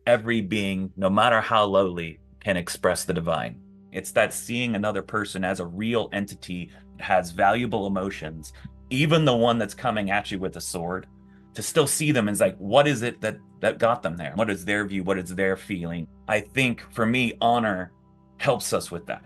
every being, no matter how lowly, can express the divine. It's that seeing another person as a real entity that has valuable emotions, even the one that's coming at you with a sword, to still see them as like, what is it that got them there? What is their view? What is their feeling? I think for me, honor helps us with that.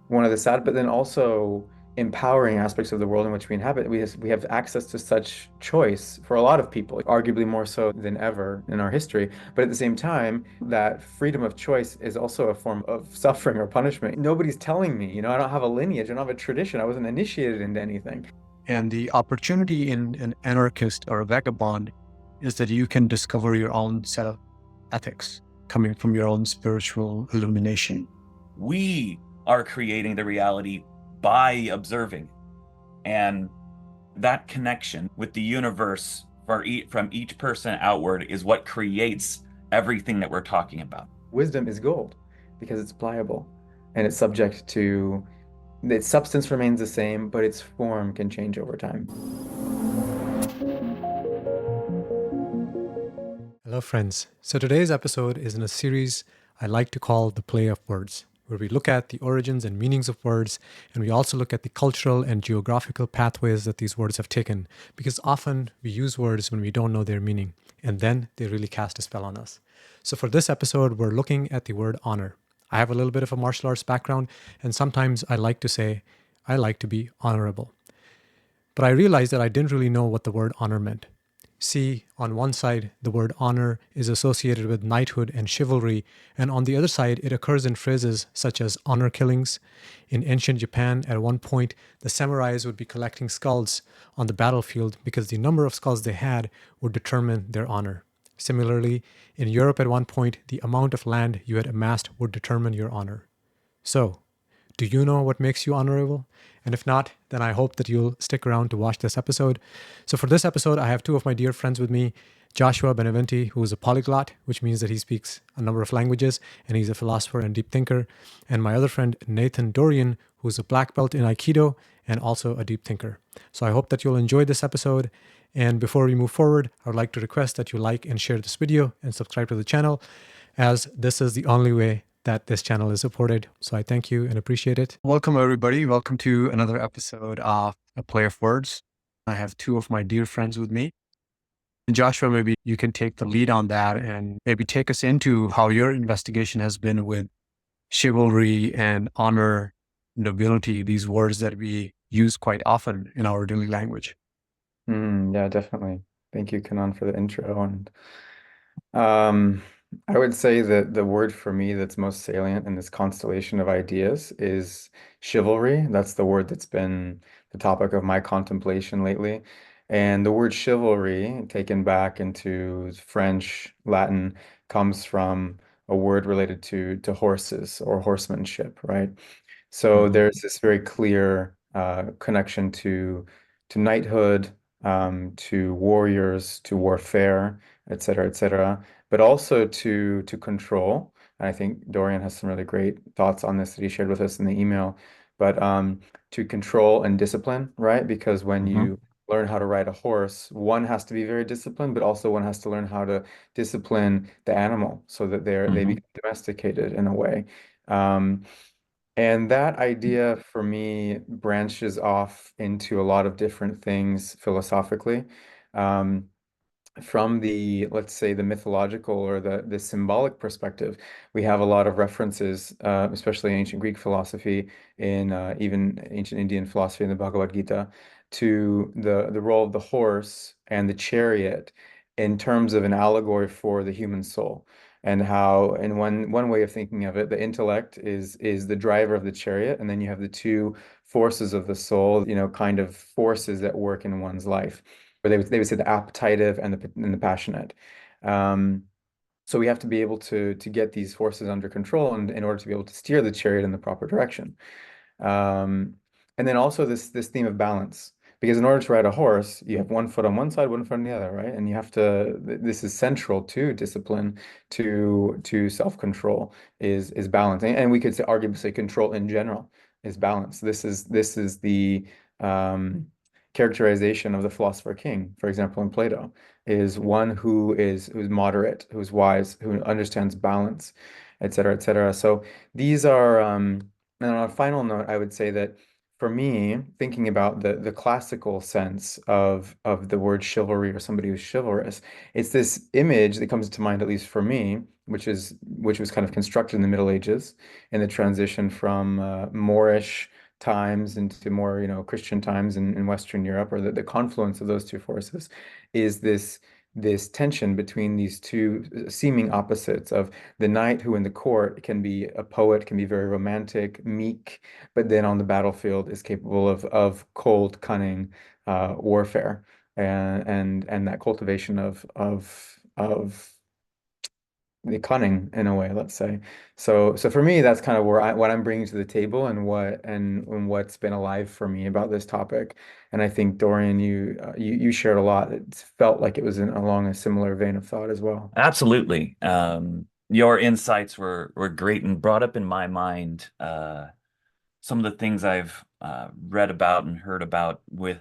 One of the sad, but then also empowering aspects of the world in which we inhabit. We have access to such choice for a lot of people, arguably more so than ever in our history. But at the same time, that freedom of choice is also a form of suffering or punishment. Nobody's telling me, I don't have a lineage, I don't have a tradition, I wasn't initiated into anything. And the opportunity in an anarchist or a vagabond is that you can discover your own set of ethics coming from your own spiritual illumination. We are creating the reality by observing. And that connection with the universe from each person outward is what creates everything that we're talking about. Wisdom is gold because it's pliable and it's subject to its substance remains the same, but its form can change over time. Hello, friends. So today's episode is in a series I like to call The Play of Words, where we look at the origins and meanings of words, and we also look at the cultural and geographical pathways that these words have taken, because often we use words when we don't know their meaning, and then they really cast a spell on us. So for this episode, we're looking at the word honor. I have a little bit of a martial arts background, and sometimes I like to say, I like to be honorable. But I realized that I didn't really know what the word honor meant. See, on one side, the word honor is associated with knighthood and chivalry, and on the other side, it occurs in phrases such as honor killings. In ancient Japan, at one point, the samurais would be collecting skulls on the battlefield because the number of skulls they had would determine their honor. Similarly, in Europe at one point, the amount of land you had amassed would determine your honor. So, do you know what makes you honorable? And if not, then I hope that you'll stick around to watch this episode. So for this episode, I have two of my dear friends with me, Joshua Beneventi, who is a polyglot, which means that he speaks a number of languages, and he's a philosopher and deep thinker, and my other friend, Nathan Dorian, who is a black belt in Aikido and also a deep thinker. So I hope that you'll enjoy this episode. And before we move forward, I would like to request that you like and share this video and subscribe to the channel, as this is the only way that this channel is supported. So I thank you and appreciate it. Welcome, everybody. Welcome to another episode of A Play of Words. I have two of my dear friends with me. Joshua, maybe you can take the lead on that and maybe take us into how your investigation has been with chivalry and honor, nobility, these words that we use quite often in our daily language. Yeah, definitely. Thank you, Kanan, for the intro. And I would say that the word for me that's most salient in this constellation of ideas is chivalry. That's the word that's been the topic of my contemplation lately. And the word chivalry, taken back into French, Latin, comes from a word related to horses or horsemanship, right? So Mhm. there's this very clear connection to knighthood, to warriors, to warfare, et cetera, but also to control. And I think Dorian has some really great thoughts on this that he shared with us in the email. But to control and discipline, right? Because when Mhm. you learn how to ride a horse, one has to be very disciplined, but also one has to learn how to discipline the animal so that they Mhm. become domesticated in a way. Um, and that idea for me branches off into a lot of different things philosophically. Um, from the, let's say, the mythological or the symbolic perspective, we have a lot of references, especially in ancient Greek philosophy, in even ancient Indian philosophy in the Bhagavad Gita, to the role of the horse and the chariot in terms of an allegory for the human soul. And how, in one way of thinking of it, the intellect is the driver of the chariot, and then you have the two forces of the soul, kind of forces that work in one's life where they would say the appetitive and the passionate. Um, so we have to be able to get these forces under control and in order to be able to steer the chariot in the proper direction. Um, and then also this theme of balance. Because in order to ride a horse, you have one foot on one side, one foot on the other, right? And you have to, this is central to discipline, to self-control is balance. And we could say, arguably say control in general is balance. This is the characterization of the philosopher king, for example, in Plato, is one who's moderate, who's wise, who understands balance, et cetera, et cetera. So these are, and on a final note, I would say that for me, thinking about the classical sense of the word chivalry or somebody who's chivalrous, it's this image that comes to mind, at least for me, which was kind of constructed in the Middle Ages in the transition from Moorish times into more, Christian times in Western Europe, or the confluence of those two forces, is this tension between these two seeming opposites of the knight who in the court can be a poet, can be very romantic, meek, but then on the battlefield is capable of cold, cunning warfare and that cultivation of the cunning in a way, let's say. So for me, that's kind of what I'm bringing to the table and what's been alive for me about this topic. And I think Dorian, you shared a lot. It felt like it was along a similar vein of thought as well. Absolutely. Your insights were great and brought up in my mind some of the things I've read about and heard about with,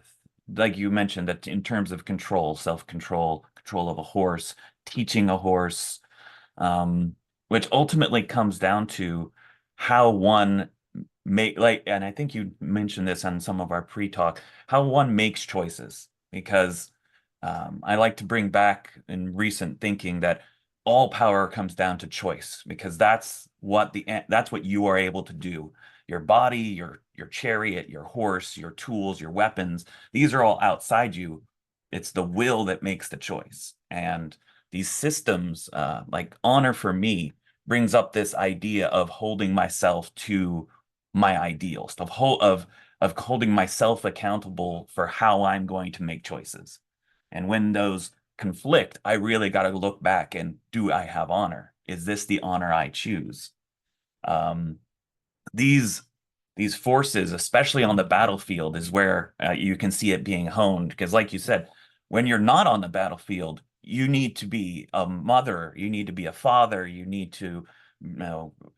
like you mentioned, that in terms of control, self-control, control of a horse, teaching a horse, which ultimately comes down to how one and I think you mentioned this on some of our pre-talk, how one makes choices. Because I like to bring back in recent thinking that all power comes down to choice, because that's what you are able to do. Your body, your chariot, your horse, your tools, your weapons, these are all outside you. It's the will that makes the choice. And these systems, like honor for me, brings up this idea of holding myself to my ideals, of holding myself accountable for how I'm going to make choices. And when those conflict, I really got to look back and, do I have honor? Is this the honor I choose? Um, these these forces, especially on the battlefield, is where you can see it being honed. Because, like you said, when you're not on the battlefield, you need to be a mother, you need to be a father, you need to,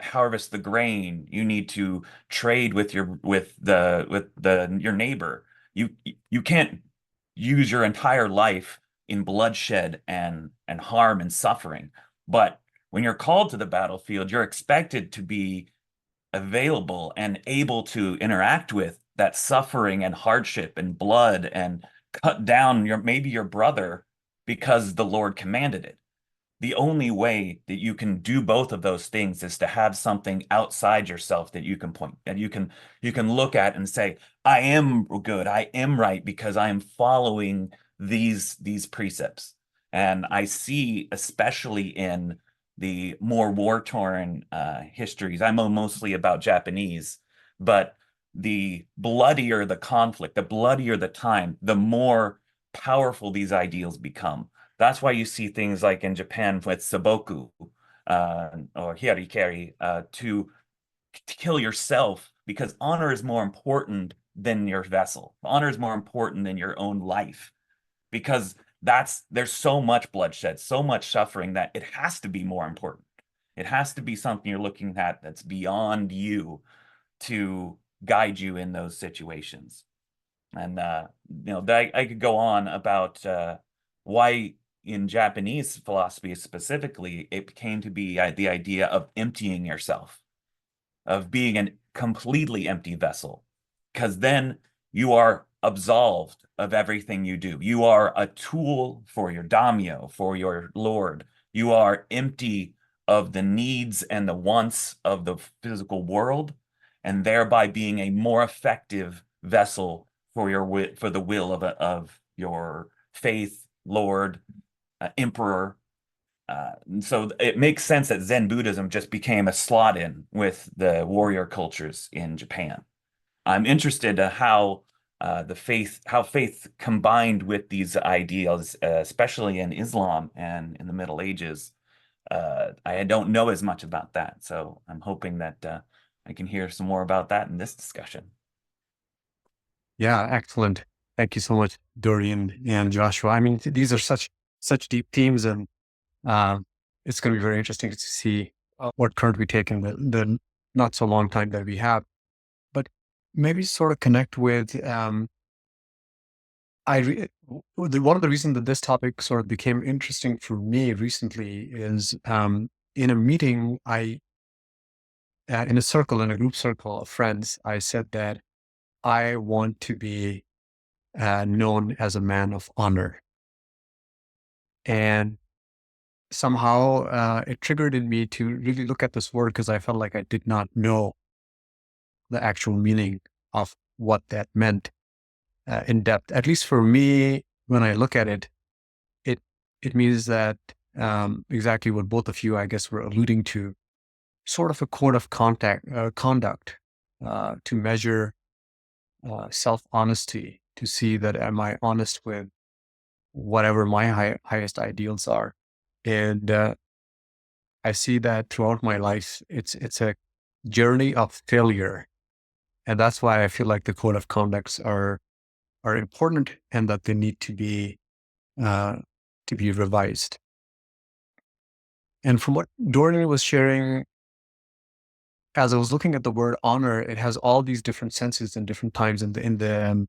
harvest the grain, you need to trade with your neighbor. You can't use your entire life in bloodshed and harm and suffering. But when you're called to the battlefield, you're expected to be available and able to interact with that suffering and hardship and blood, and cut down maybe your brother because the Lord commanded it. The only way that you can do both of those things is to have something outside yourself that you can point, that you can look at and say, I am good, I am right, because I am following these precepts. And I see, especially in the more war-torn histories, I know mostly about Japanese, but the bloodier the conflict, the bloodier the time, the more powerful these ideals become. That's why you see things like in Japan with saboku or hirikari, to kill yourself, because honor is more important than your vessel. Honor is more important than your own life, because there's so much bloodshed, so much suffering, that it has to be more important. It has to be something you're looking at that's beyond you, to guide you in those situations. And I could go on about why in Japanese philosophy specifically, it came to be the idea of emptying yourself, of being a completely empty vessel, because then you are absolved of everything you do. You are a tool for your daimyo, for your lord. You are empty of the needs and the wants of the physical world, and thereby being a more effective vessel for the will of your faith, lord, emperor. So it makes sense that Zen Buddhism just became a slot-in with the warrior cultures in Japan. I'm interested in how faith combined with these ideals, especially in Islam and in the Middle Ages. I don't know as much about that, so I'm hoping that I can hear some more about that in this discussion. Yeah, excellent. Thank you so much, Dorian and Joshua. I mean, these are such deep themes, and it's going to be very interesting to see what turn we take in the not so long time that we have. But maybe sort of connect with One of the reasons that this topic sort of became interesting for me recently is in a meeting, in a group circle of friends, I said that I want to be known as a man of honor. And somehow it triggered in me to really look at this word because I felt like I did not know the actual meaning of what that meant in depth. At least for me, when I look at it, it means that exactly what both of you, I guess, were alluding to, sort of a code of conduct to measure self-honesty, to see that am I honest with whatever my highest ideals are. And I see that throughout my life, it's a journey of failure. And that's why I feel like the code of conducts are important and that they need to be revised. And from what Dorian was sharing, as I was looking at the word honor, it has all these different senses in different times. In the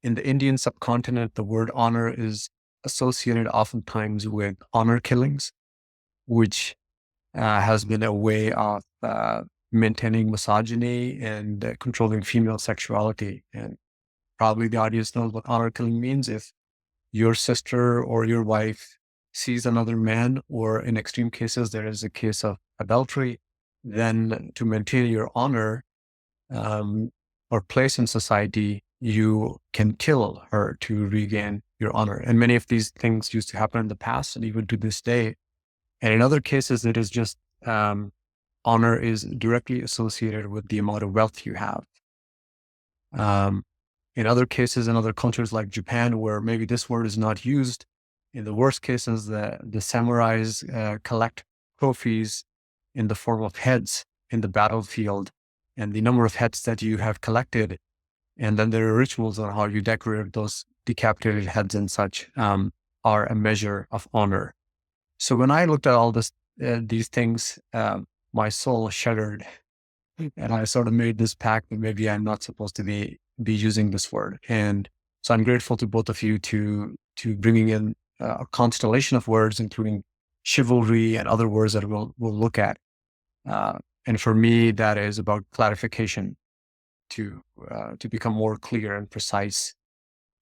Indian subcontinent, the word honor is associated oftentimes with honor killings, which has been a way of maintaining misogyny and controlling female sexuality. And probably the audience knows what honor killing means. If your sister or your wife sees another man, or in extreme cases, there is a case of adultery, then to maintain your honor or place in society, you can kill her to regain your honor. And many of these things used to happen in the past and even to this day. And in other cases, it is just honor is directly associated with the amount of wealth you have. In other cases, in other cultures like Japan, where maybe this word is not used, in the worst cases, the samurais collect trophies in the form of heads in the battlefield, and the number of heads that you have collected, and then there are rituals on how you decorate those decapitated heads and such, are a measure of honor. So when I looked at all these things, my soul shuddered, and I sort of made this pact that maybe I'm not supposed to be using this word. And so I'm grateful to both of you to bringing in a constellation of words, including chivalry and other words that we'll look at. And for me, that is about clarification to become more clear and precise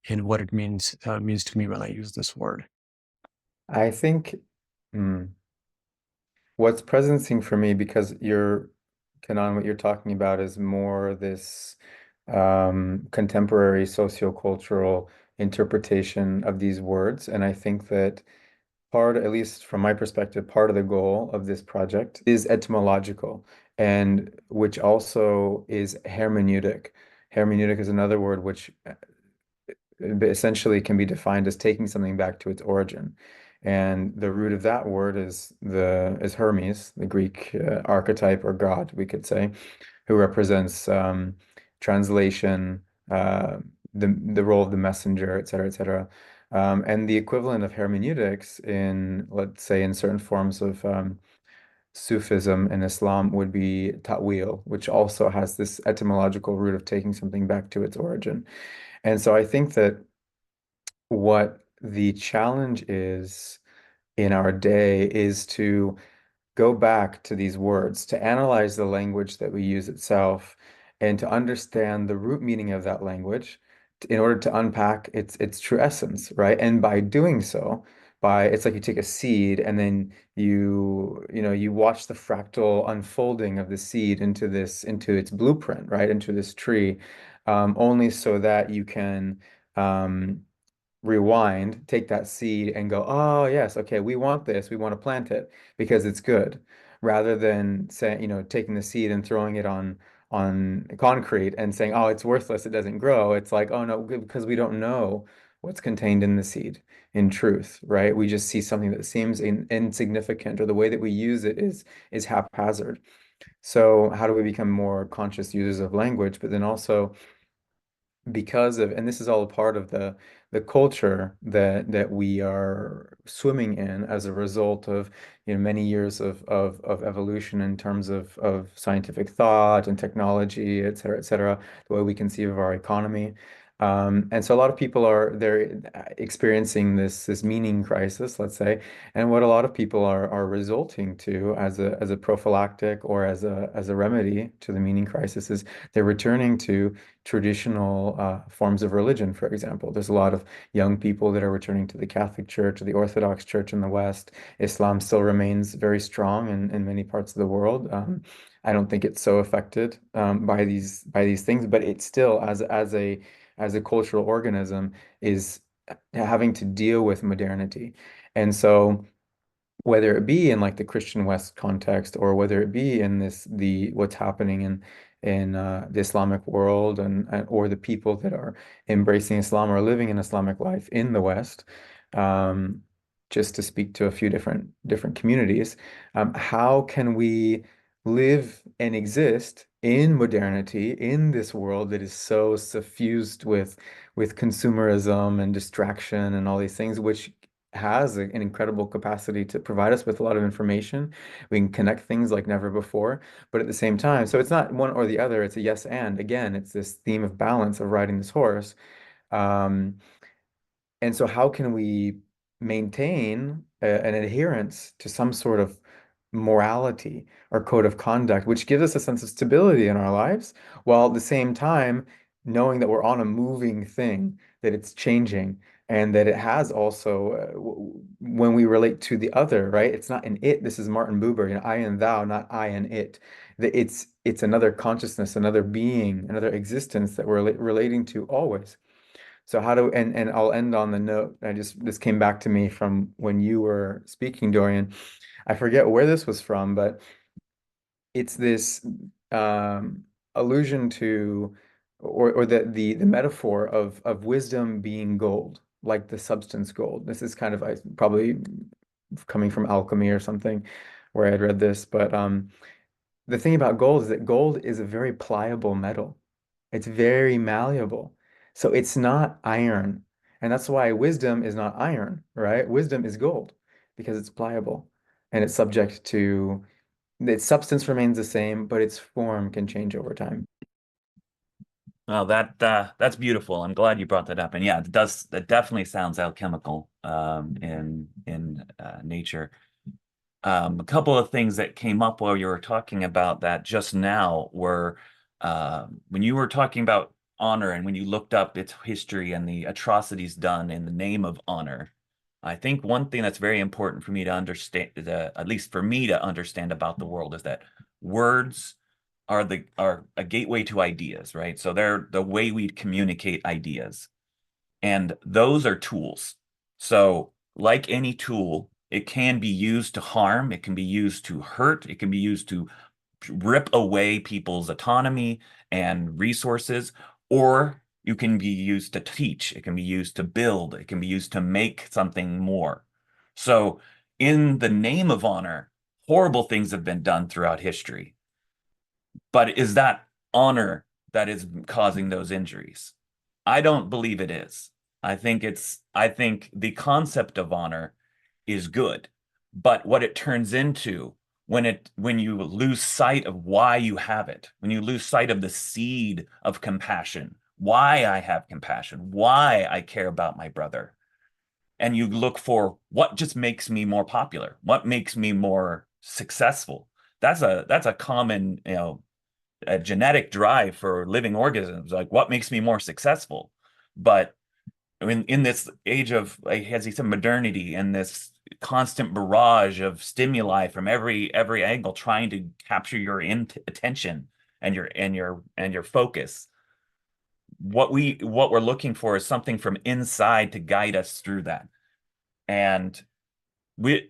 in what it means to me when I use this word. I think what's presencing for me, because Kanan, what you're talking about is more this contemporary sociocultural interpretation of these words. And I think that at least from my perspective, part of the goal of this project is etymological, and which also is hermeneutic. Hermeneutic is another word which essentially can be defined as taking something back to its origin. And the root of that word is Hermes, the Greek archetype or god, we could say, who represents translation, the role of the messenger, et cetera, et cetera. And the equivalent of hermeneutics in, let's say, in certain forms of Sufism in Islam would be ta'wil, which also has this etymological root of taking something back to its origin. And so I think that what the challenge is in our day is to go back to these words, to analyze the language that we use itself, and to understand the root meaning of that language in order to unpack its true essence, right? And by doing so, it's like you take a seed and then you watch the fractal unfolding of the seed into its blueprint, right? Into this tree, only so that you can rewind, take that seed and go, oh yes, okay, we want this, we want to plant it because it's good, rather than saying, taking the seed and throwing it on concrete and saying, oh, it's worthless, it doesn't grow. It's like, oh no, because we don't know what's contained in the seed in truth, right? We just see something that seems insignificant, or the way that we use it is haphazard. So how do we become more conscious users of language, but then also and this is all a part of the culture that we are swimming in as a result of many years of evolution in terms of scientific thought and technology, et cetera, the way we conceive of our economy. And so a lot of people they're experiencing this meaning crisis, let's say, and what a lot of people are resulting to as a prophylactic or as a remedy to the meaning crisis is they're returning to traditional forms of religion. For example, there's a lot of young people that are returning to the Catholic Church or the Orthodox Church in the West. Islam still remains very strong in many parts of the world. I don't think it's so affected by these things, but it still as a cultural organism is having to deal with modernity. And so whether it be in like the Christian West context or whether it be in the what's happening in the Islamic world and or the people that are embracing Islam or living an Islamic life in the West, um, just to speak to a few different communities, how can we live and exist in modernity in this world that is so suffused with consumerism and distraction and all these things, which has an incredible capacity to provide us with a lot of information. We can connect things like never before, but at the same time, so it's not one or the other, it's a yes and. Again, it's this theme of balance of riding this horse. Um, and so, how can we maintain an adherence to some sort of morality or code of conduct, which gives us a sense of stability in our lives, while at the same time knowing that we're on a moving thing, that it's changing, and that it has also, when we relate to the other, right? It's not an it. This is Martin Buber, I and thou, not I and it. That it's another consciousness, another being, another existence that we're relating to always. So how do and I'll end on the note. This came back to me from when you were speaking, Dorian. I forget where this was from, but it's this allusion to or the metaphor of wisdom being gold, like the substance gold. This is kind of probably coming from alchemy or something where I had read this, but the thing about gold is that gold is a very pliable metal. It's very malleable. So it's not iron. And that's why wisdom is not iron, right? Wisdom is gold because it's pliable and it's subject to its substance remains the same, but its form can change over time. Well, that's beautiful. I'm glad you brought that up. And yeah, it does. That definitely sounds alchemical in nature. A couple of things that came up while you were talking about that just now were when you were talking about honor and when you looked up its history and the atrocities done in the name of honor. I think one thing that's very important for me to understand, at least for me to understand about the world, is that words are a gateway to ideas, right? So they're the way we communicate ideas, and those are tools. So, like any tool, it can be used to harm, it can be used to hurt, it can be used to rip away people's autonomy and resources, or you can be used to teach, it can be used to build, it can be used to make something more. So, in the name of honor, horrible things have been done throughout history. But is that honor that is causing those injuries? I don't believe it is. I think the concept of honor is good, but what it turns into when you lose sight of why you have it, when you lose sight of the seed of compassion, why I have compassion, why I care about my brother, and you look for what just makes me more popular, what makes me more successful. That's a common, a genetic drive for living organisms, like what makes me more successful. But I mean, in this age of, like, as he said, modernity and this constant barrage of stimuli from every angle trying to capture your attention and your focus, what we're looking for is something from inside to guide us through that. And we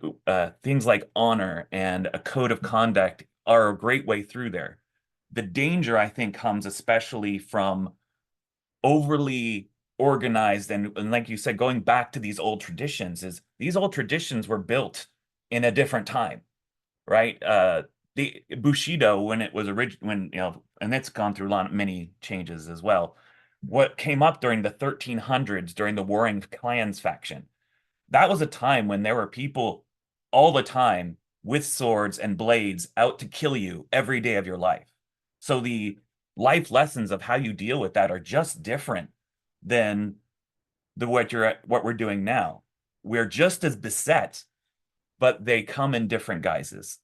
things like honor and a code of conduct are a great way through there. The danger, I think, comes especially from overly organized and like you said, going back to these old traditions. Is these old traditions were built in a different time, right? The Bushido, when it was when and it's gone through many changes as well. What came up during the 1300s during the Warring Clans faction, that was a time when there were people all the time with swords and blades out to kill you every day of your life. So the life lessons of how you deal with that are just different than what we're doing now. We're just as beset, but they come in different guises.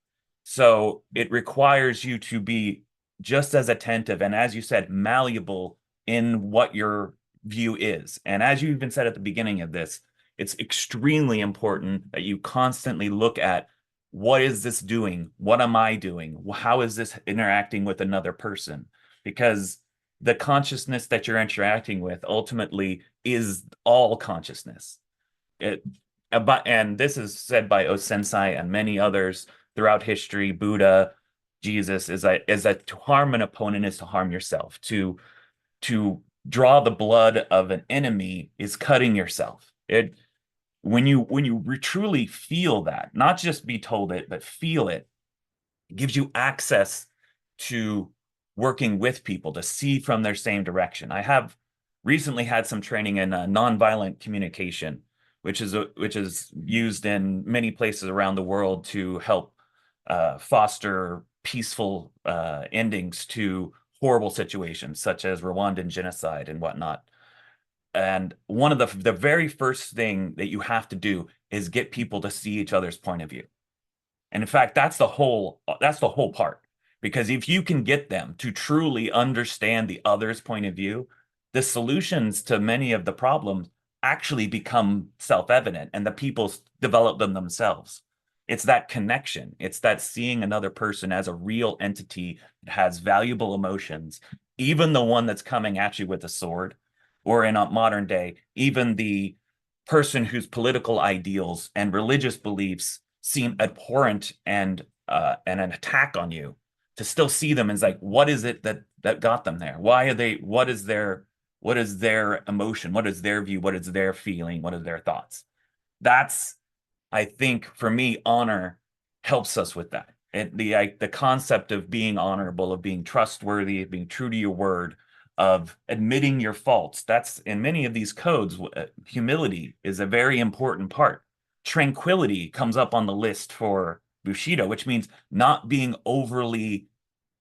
So it requires you to be just as attentive and, as you said, malleable in what your view is. And as you even said at the beginning of this, it's extremely important that you constantly look at, what is this doing? What am I doing? How is this interacting with another person? Because the consciousness that you're interacting with ultimately is all consciousness. And this is said by Osensei and many others throughout history, Buddha, Jesus, is that to harm an opponent is to harm yourself. To draw the blood of an enemy is cutting yourself. When you truly feel that, not just be told it, but feel it, it gives you access to working with people to see from their same direction. I have recently had some training in nonviolent communication, which is used in many places around the world to help foster peaceful endings to horrible situations, such as Rwandan genocide and whatnot. And one of the very first thing that you have to do is get people to see each other's point of view. And in fact, that's the whole part. Because if you can get them to truly understand the other's point of view, the solutions to many of the problems actually become self-evident, and the people develop them themselves. It's that connection. It's that seeing another person as a real entity that has valuable emotions, even the one that's coming at you with a sword, or in a modern day, even the person whose political ideals and religious beliefs seem abhorrent and an attack on you, to still see them as like, what is it that got them there? Why are they? What is their emotion? What is their view? What is their feeling? What are their thoughts? That's, I think, for me, honor helps us with that. The concept of being honorable, of being trustworthy, of being true to your word, of admitting your faults. That's in many of these codes. Humility is a very important part. Tranquility comes up on the list for Bushido, which means not being overly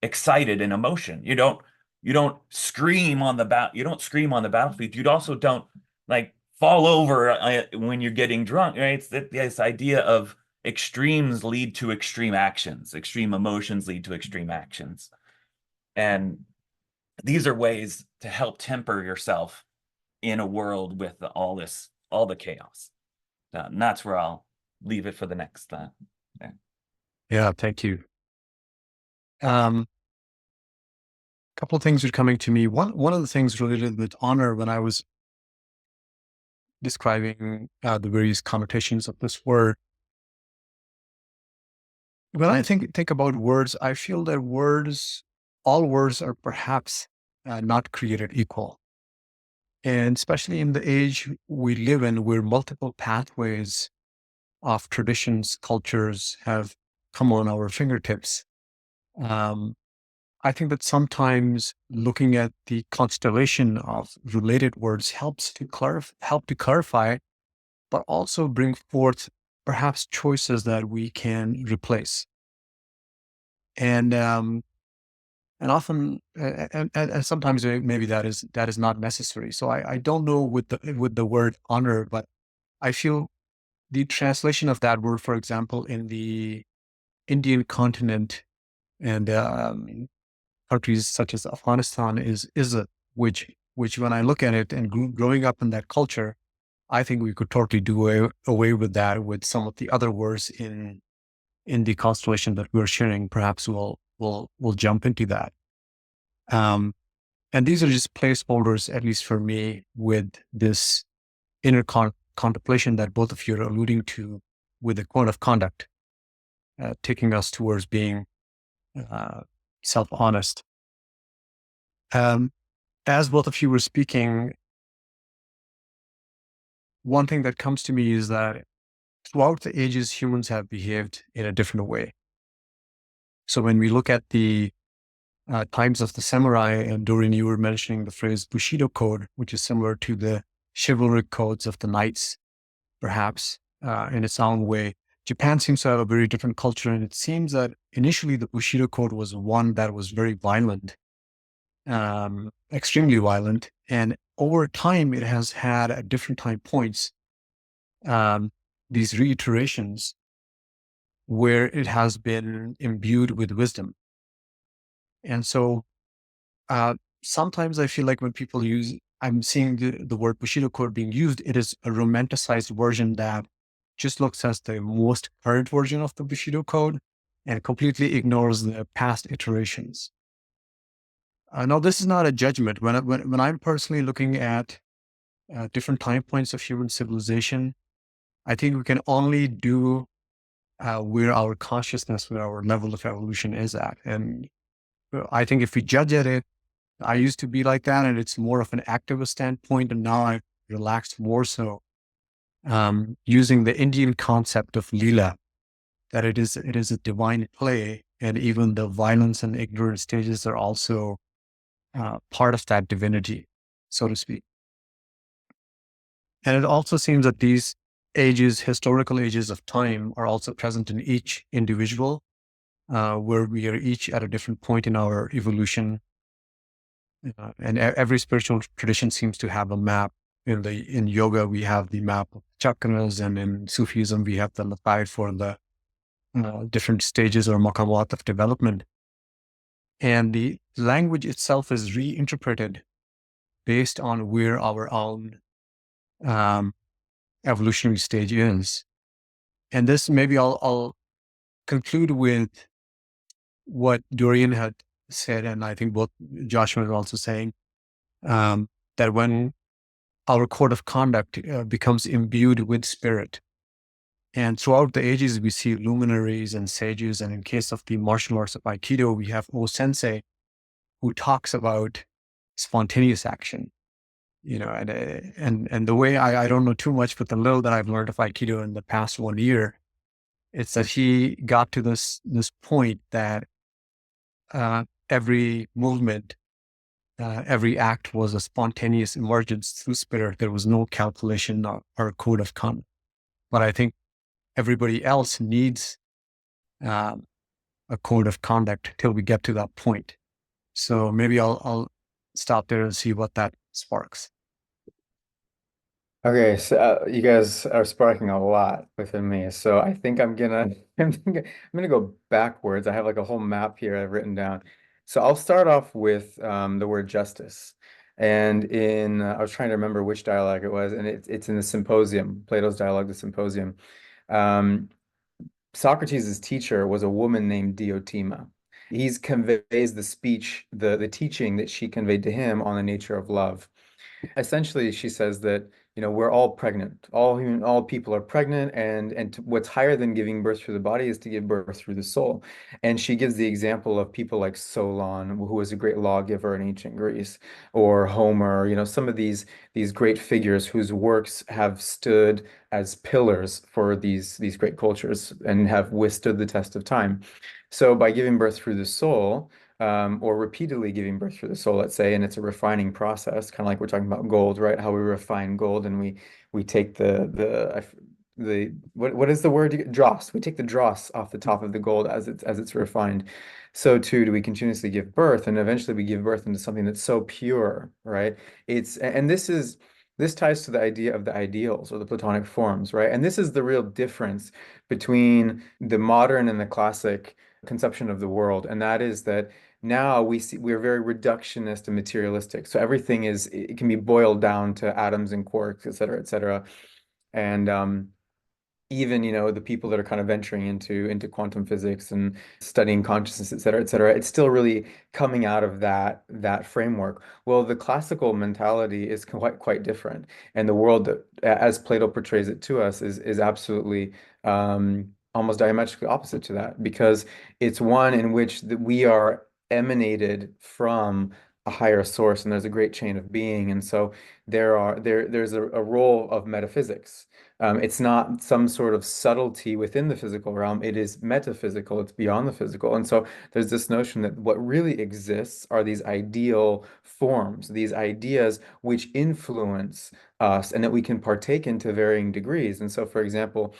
excited in emotion. You don't scream on the battlefield. You also don't like fall over when you're getting drunk, right? It's this idea of extremes lead to extreme actions. Extreme emotions lead to extreme actions. And these are ways to help temper yourself in a world with all the chaos. And that's where I'll leave it for the next time. Yeah, thank you. Couple of things are coming to me. One of the things related with honor, when I was describing the various connotations of this word, when I think about words, I feel that all words are perhaps not created equal. And especially in the age we live in, where multiple pathways of traditions, cultures have come on our fingertips. I think that sometimes looking at the constellation of related words helps to clarify, but also bring forth perhaps choices that we can replace. And often, and sometimes maybe that is not necessary. So I don't know with the word honor, but I feel the translation of that word, for example, in the Indian continent and countries such as Afghanistan is which when I look at it and growing up in that culture, I think we could totally do away with that with some of the other words in the constellation that we're sharing. Perhaps we'll jump into that. And these are just placeholders, at least for me, with this inner contemplation that both of you are alluding to with the code of conduct, taking us towards being self-honest. As both of you were speaking, one thing that comes to me is that throughout the ages, humans have behaved in a different way. So when we look at the times of the samurai, and Dorian, you were mentioning the phrase Bushido code, which is similar to the chivalric codes of the knights, perhaps in its own way. Japan seems to have a very different culture, and it seems that initially the Bushido code was one that was very violent. extremely violent. And over time, it has had at different time points these reiterations where it has been imbued with wisdom. And so sometimes I feel like when people I'm seeing the word Bushido code being used, it is a romanticized version that just looks as the most current version of the Bushido code and completely ignores the past iterations. Now, this is not a judgment. When I'm personally looking at different time points of human civilization, I think we can only do where our consciousness, where our level of evolution is at. And I think if we judge at it, I used to be like that, and it's more of an activist standpoint, and now I've relaxed more so, using the Indian concept of Leela, that it is a divine play, and even the violence and ignorant stages are also part of that divinity, so to speak. And it also seems that these ages, historical ages of time, are also present in each individual, where we are each at a different point in our evolution. And every spiritual tradition seems to have a map. In yoga, we have the map of chakras, and in Sufism, we have the lataif for the different stages or maqamat of development. And the language itself is reinterpreted based on where our own evolutionary stage is. And this, maybe I'll conclude with what Dorian had said, and I think both Joshua was also saying, that when our code of conduct becomes imbued with spirit, and throughout the ages, we see luminaries and sages, and in case of the martial arts of Aikido, we have O Sensei, who talks about spontaneous action. And the way I don't know too much, but the little that I've learned of Aikido in the past 1 year, it's that he got to this point that every movement, every act was a spontaneous emergence through spirit. There was no calculation or code of conduct. But I think everybody else needs a code of conduct till we get to that point. So maybe I'll stop there and see what that sparks. Okay, so you guys are sparking a lot within me. So I think I'm gonna go backwards. I have like a whole map here I've written down. So I'll start off with the word justice. And I was trying to remember which dialogue it was, and it's in the Symposium, Plato's dialogue, the Symposium. Um, Socrates' teacher was a woman named Diotima. He's conveys the speech, the teaching that she conveyed to him on the nature of love. Essentially, she says that, we're all pregnant. All people are pregnant, and what's higher than giving birth through the body is to give birth through the soul. And she gives the example of people like Solon, who was a great lawgiver in ancient Greece, or Homer, some of these great figures whose works have stood as pillars for these great cultures and have withstood the test of time. So by giving birth through the soul, or repeatedly giving birth through the soul, let's say, and it's a refining process, kind of like we're talking about gold, right? How we refine gold, and we take what is the word? Dross. We take the dross off the top of the gold as it's refined. So too do we continuously give birth, and eventually we give birth into something that's so pure, right? This ties to the idea of the ideals or the Platonic forms, right? And this is the real difference between the modern and the classic conception of the world, and that is that now we're very reductionist and materialistic. So everything it can be boiled down to atoms and quarks, et cetera, et cetera. And even, the people that are kind of venturing into quantum physics and studying consciousness, et cetera, it's still really coming out of that framework. Well, the classical mentality is quite different. And the world that, as Plato portrays it to us, is absolutely almost diametrically opposite to that, because it's one in which we are emanated from a higher source, and there's a great chain of being. And so there's a role of metaphysics. It's not some sort of subtlety within the physical realm. It is metaphysical. It's beyond the physical. And so there's this notion that what really exists are these ideal forms, these ideas which influence us and that we can partake in to varying degrees. And so, for example,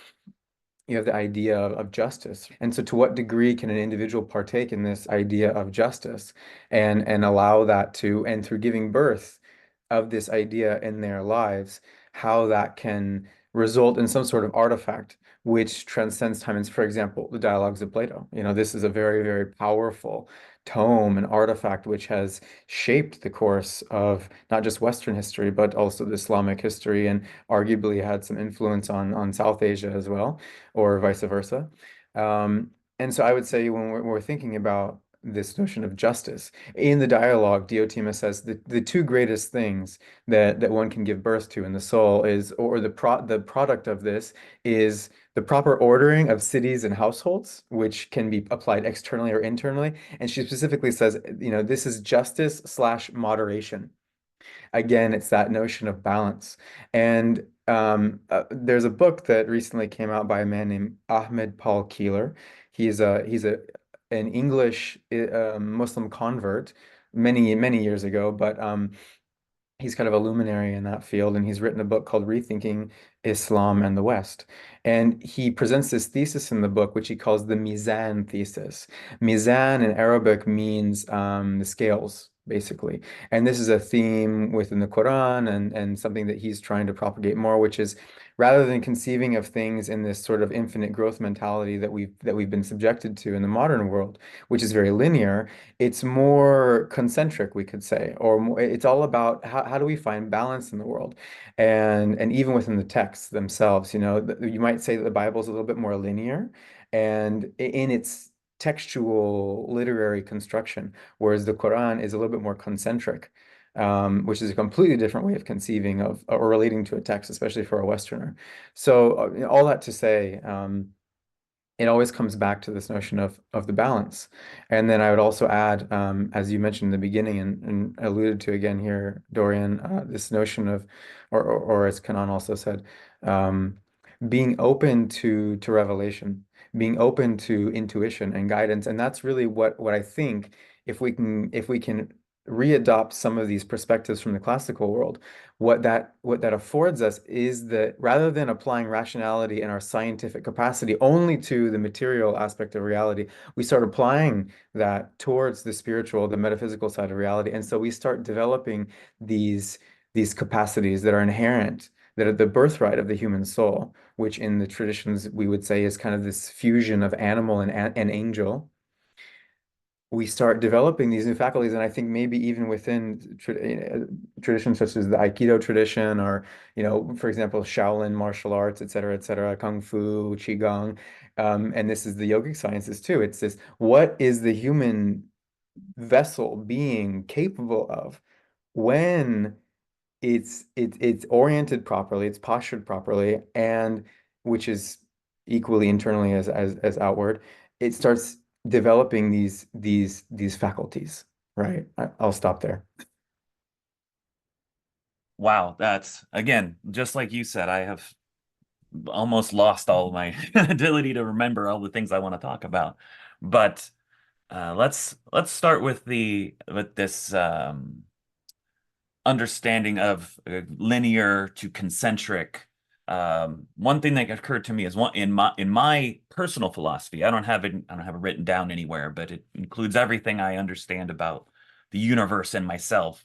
you have the idea of justice. And so to what degree can an individual partake in this idea of justice and allow that to, and through giving birth of this idea in their lives, how that can result in some sort of artifact which transcends time. And for example, the dialogues of Plato. This is a very, very powerful tome and artifact which has shaped the course of not just Western history, but also the Islamic history, and arguably had some influence on South Asia as well, or vice versa. And so I would say when we're thinking about this notion of justice, in the dialogue, Diotima says the two greatest things that one can give birth to in the soul is, or the product of this is the proper ordering of cities and households, which can be applied externally or internally. And she specifically says, this is justice/moderation. Again, it's that notion of balance. And there's a book that recently came out by a man named Ahmed Paul Keeler. He's an English Muslim convert many, many years ago, but he's kind of a luminary in that field, and he's written a book called Rethinking Islam and the West. And he presents this thesis in the book, which he calls the Mizan thesis. Mizan in Arabic means the scales, basically. And this is a theme within the Quran, and something that he's trying to propagate more, which is, rather than conceiving of things in this sort of infinite growth mentality that we've been subjected to in the modern world, which is very linear, it's more concentric, we could say, or more, it's all about how do we find balance in the world, and even within the texts themselves. You might say that the Bible is a little bit more linear, and in its textual literary construction, whereas the Quran is a little bit more concentric, which is a completely different way of conceiving of or relating to a text, especially for a Westerner. So all that to say, it always comes back to this notion of the balance. And then I would also add, as you mentioned in the beginning and alluded to again here, Dorian, this notion of, or as Kanan also said, being open to revelation, being open to intuition and guidance. And that's really what I think, if we can readopt some of these perspectives from the classical world, what that affords us is that rather than applying rationality and our scientific capacity only to the material aspect of reality, we start applying that towards the spiritual, the metaphysical side of reality. And so we start developing these capacities that are inherent, that are the birthright of the human soul, which in the traditions we would say is kind of this fusion of animal and angel. We start developing these new faculties, and I think maybe even within traditions such as the Aikido tradition, or for example, Shaolin martial arts, et cetera, Kung Fu, Qigong, and this is the yogic sciences too. It's this: what is the human vessel being capable of when it's oriented properly, it's postured properly, and which is equally internally as outward, it starts developing these faculties, right? I'll stop there. Wow, that's, again, just like you said, I have almost lost all my ability to remember all the things I want to talk about. But let's start with this understanding of linear to concentric. One thing that occurred to me is, in my personal philosophy, I don't have it written down anywhere, but it includes everything I understand about the universe and myself.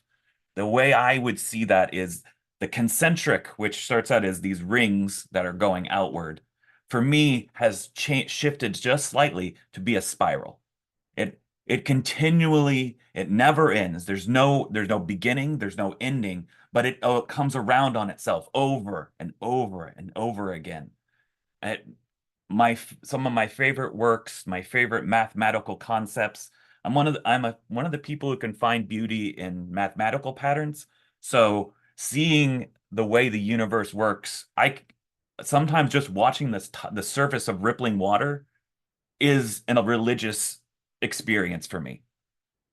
The way I would see that is the concentric, which starts out as these rings that are going outward, for me has shifted just slightly to be a spiral. It continually, it never ends. There's no beginning, there's no ending, but it comes around on itself over and over and over again. Some of my favorite works, my favorite mathematical concepts. I'm one of the people who can find beauty in mathematical patterns. So seeing the way the universe works, I sometimes just watching the surface of rippling water is a religious experience for me.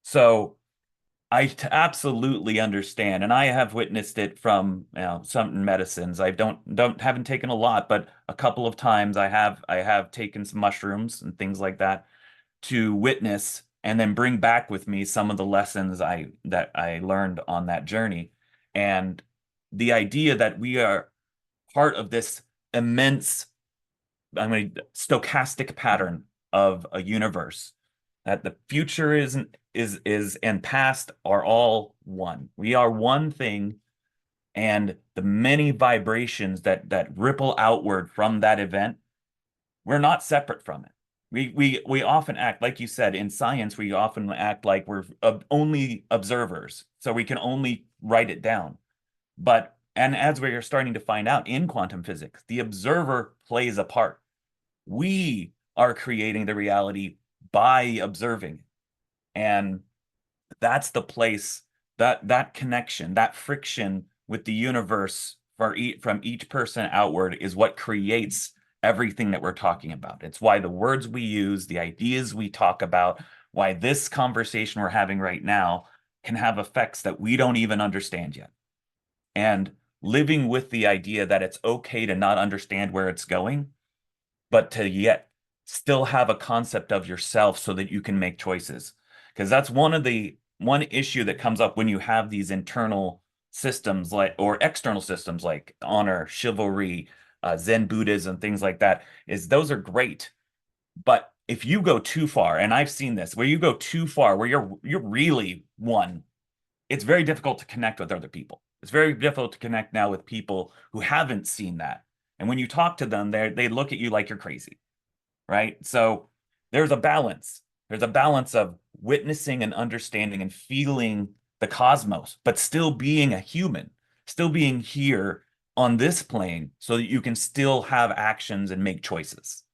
So I absolutely understand, and I have witnessed it from some medicines. I haven't taken a lot, but a couple of times I have taken some mushrooms and things like that to witness and then bring back with me some of the lessons that I learned on that journey. And the idea that we are part of this immense stochastic pattern of a universe, that the future is and past are all one. We are one thing, and the many vibrations that ripple outward from that event, we're not separate from it. We often act, like you said, in science, we often act like we're only observers, so we can only write it down. And as we are starting to find out in quantum physics, the observer plays a part. We are creating the reality by observing. And that's the place, that connection, that friction with the universe from each person outward is what creates everything that we're talking about. It's why the words we use, the ideas we talk about, why this conversation we're having right now can have effects that we don't even understand yet. And living with the idea that it's okay to not understand where it's going, but to yet still have a concept of yourself so that you can make choices. Because that's one issue that comes up when you have these internal systems or external systems like honor, chivalry, Zen Buddhism, things like that, is those are great. But if you go too far, and I've seen this, where you go too far, where you're really one, it's very difficult to connect with other people. It's very difficult to connect now with people who haven't seen that. And when you talk to them, they look at you like you're crazy, right? So there's a balance. There's a balance of witnessing and understanding and feeling the cosmos, but still being a human, still being here on this plane so that you can still have actions and make choices.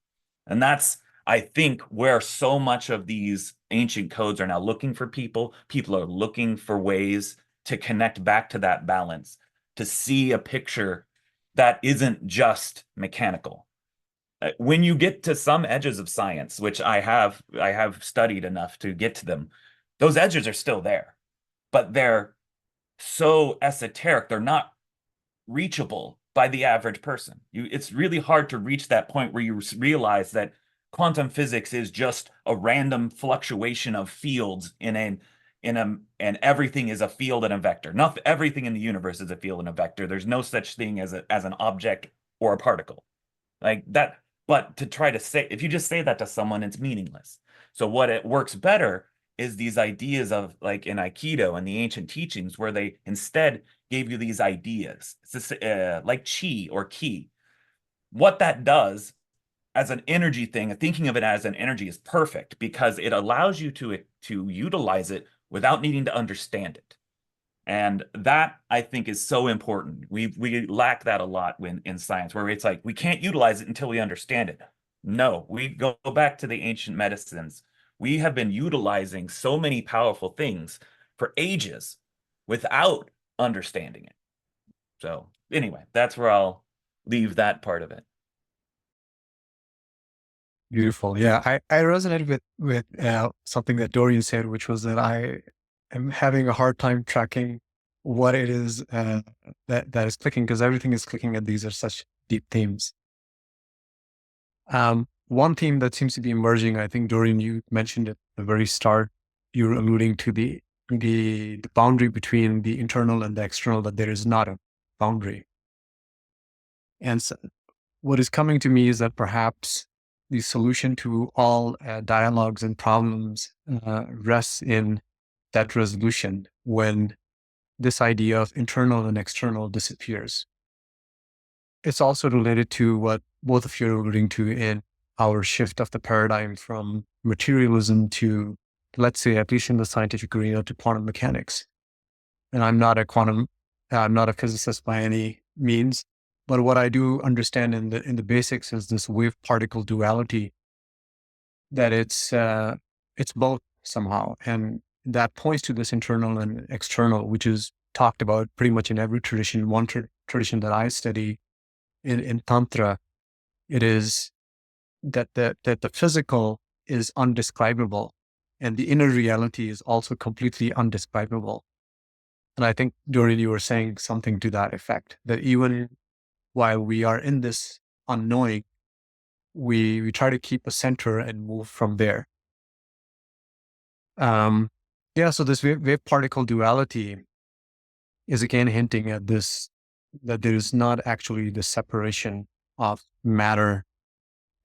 And that's, I think, where so much of these ancient codes are now looking for people. People are looking for ways to connect back to that balance, to see a picture that isn't just mechanical. When you get to some edges of science, which I have studied enough to get to them, those edges are still there, but they're so esoteric, they're not reachable by the average person. It's really hard to reach that point where you realize that quantum physics is just a random fluctuation of fields and everything is a field and a vector. Not everything in the universe is a field and a vector. There's no such thing as an object or a particle like that. But to try to say, if you just say that to someone, it's meaningless. So what it works better is these ideas of, like in Aikido and the ancient teachings, where they instead gave you these ideas. It's just, like chi or ki. What that does as an energy thing, thinking of it as an energy is perfect because it allows you to utilize it without needing to understand it. And that, I think, is so important. We lack that a lot in science, where it's like we can't utilize it until we understand it. No, we go back to the ancient medicines. We have been utilizing so many powerful things for ages without understanding it. So anyway, that's where I'll leave that part of it. Beautiful. Yeah, I resonated with something that Dorian said, which was that I am having a hard time tracking what it is that is clicking, because everything is clicking, and these are such deep themes. One theme that seems to be emerging, I think, Dorian, you mentioned at the very start, you were alluding to the boundary between the internal and the external, that there is not a boundary. And so what is coming to me is that perhaps the solution to all dialogues and problems rests in that resolution, when this idea of internal and external disappears. It's also related to what both of you are alluding to in our shift of the paradigm from materialism to, let's say, at least in the scientific arena, to quantum mechanics. And I'm not a physicist by any means, but what I do understand in the basics is this wave-particle duality, that it's both somehow, and that points to this internal and external, which is talked about pretty much in every tradition. One tradition that I study in Tantra, it is that the physical is undescribable, and the inner reality is also completely undescribable. And I think, Dorian, you were saying something to that effect, that even while we are in this unknowing, we try to keep a center and move from there. So this wave particle duality is again hinting at this, that there is not actually the separation of matter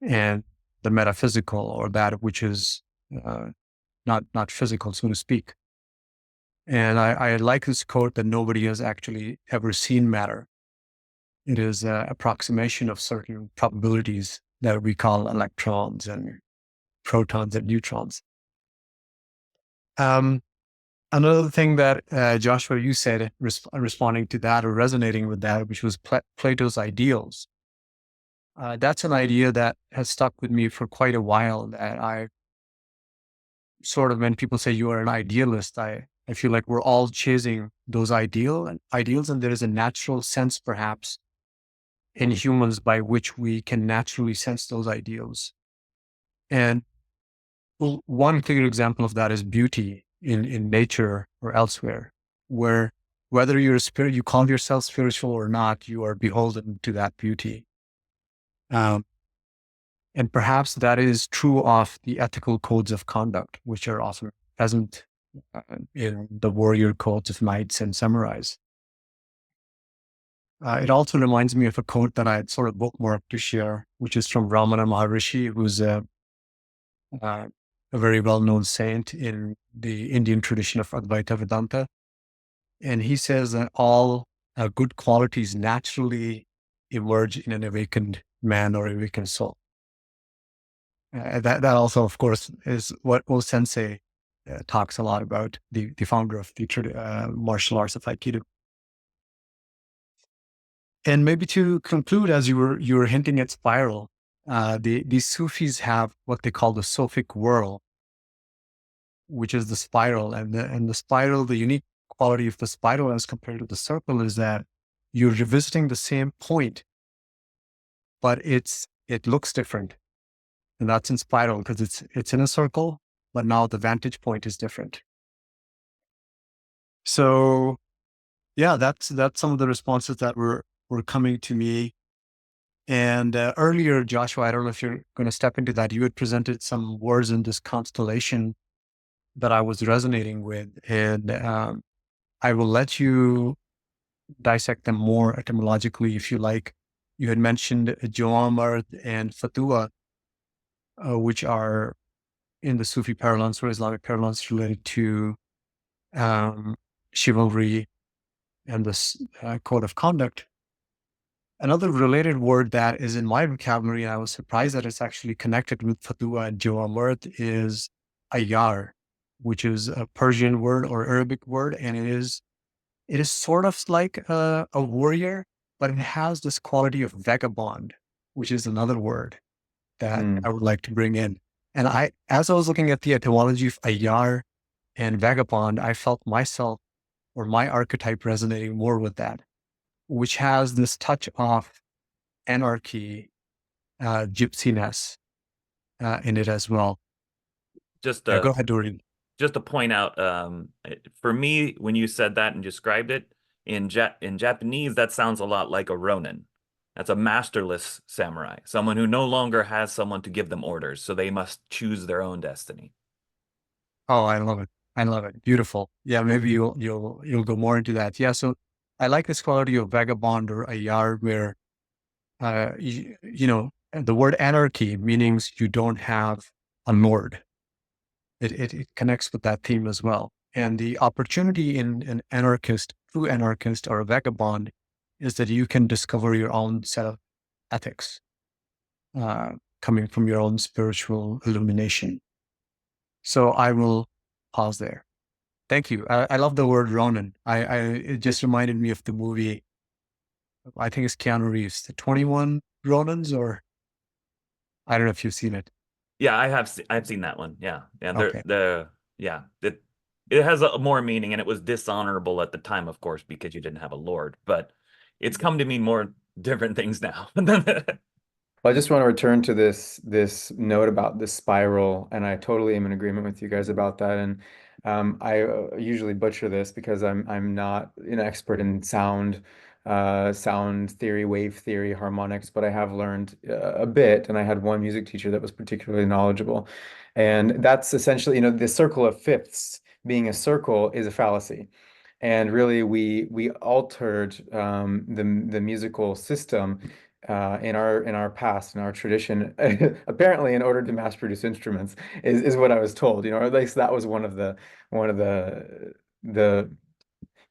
and the metaphysical, or that which is uh, not physical, so to speak. And I like this quote that nobody has actually ever seen matter. It is an approximation of certain probabilities that we call electrons and protons and neutrons. Another thing that Joshua, you said, responding to that or resonating with that, which was Plato's ideals. That's an idea that has stuck with me for quite a while. That I sort of, when people say you are an idealist, I feel like we're all chasing those ideals, and there is a natural sense, perhaps, in humans by which we can naturally sense those ideals. And one clear example of that is beauty in nature or elsewhere, where whether you're a spirit, you call yourself spiritual or not, you are beholden to that beauty. And perhaps that is true of the ethical codes of conduct, which are often present in the warrior codes of knights and samurais. It also reminds me of a quote that I had sort of bookmarked to share, which is from Ramana Maharishi, who's a very well-known saint in the Indian tradition of Advaita Vedanta. And he says that all good qualities naturally emerge in an awakened man or awakened soul. That also, of course, is what O Sensei talks a lot about, the founder of the martial arts of Aikido. And maybe to conclude, as you were hinting at spiral, the Sufis have what they call the Sophic whirl, which is the spiral. And the spiral, the unique quality of the spiral as compared to the circle is that you're revisiting the same point, but it looks different. And that's in spiral because it's in a circle, but now the vantage point is different. So yeah, that's some of the responses that were coming to me. And earlier, Joshua, I don't know if you're going to step into that. You had presented some words in this constellation that I was resonating with, and I will let you dissect them more etymologically if you like. You had mentioned Joamard and Fatua, which are in the Sufi parlance or Islamic parlance related to chivalry and the code of conduct. Another related word that is in my vocabulary, and I was surprised that it's actually connected with Fatua and Joamard, is ayar, which is a Persian word or Arabic word, and it is sort of like a warrior, but it has this quality of vagabond, which is another word that I would like to bring in. And as I was looking at the etymology of ayar and vagabond, I felt myself or my archetype resonating more with that, which has this touch of anarchy, gypsiness in it as well. Just Go ahead, Dorian. Just to point out, for me, when you said that and described it in Japanese, that sounds a lot like a ronin. That's a masterless samurai, someone who no longer has someone to give them orders, so they must choose their own destiny. Oh, I love it. I love it. Beautiful. Yeah, maybe you'll go more into that. Yeah, so I like this quality of vagabond or ayar where, the word anarchy means you don't have a lord. It connects with that theme as well. And the opportunity in an anarchist, true anarchist or a vagabond, is that you can discover your own set of ethics coming from your own spiritual illumination. So I will pause there. Thank you. I love the word Ronin. It just reminded me of the movie, I think it's Keanu Reeves, the 21 Ronins, or I don't know if you've seen it. Yeah, I've seen that one. Yeah. Okay. It has a more meaning, and it was dishonorable at the time, of course, because you didn't have a lord, but it's come to mean more different things now. Well, I just want to return to this note about the spiral, and I totally am in agreement with you guys about that. And I usually butcher this because I'm not an expert in sound theory, wave theory, harmonics, but I have learned a bit, and I had one music teacher that was particularly knowledgeable. And that's essentially, the circle of fifths being a circle is a fallacy. And really, we altered the musical system in our past, in our tradition, apparently in order to mass produce instruments, is what I was told, or at least that was one of the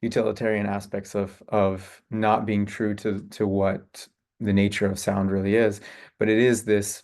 utilitarian aspects of not being true to what the nature of sound really is. But it is this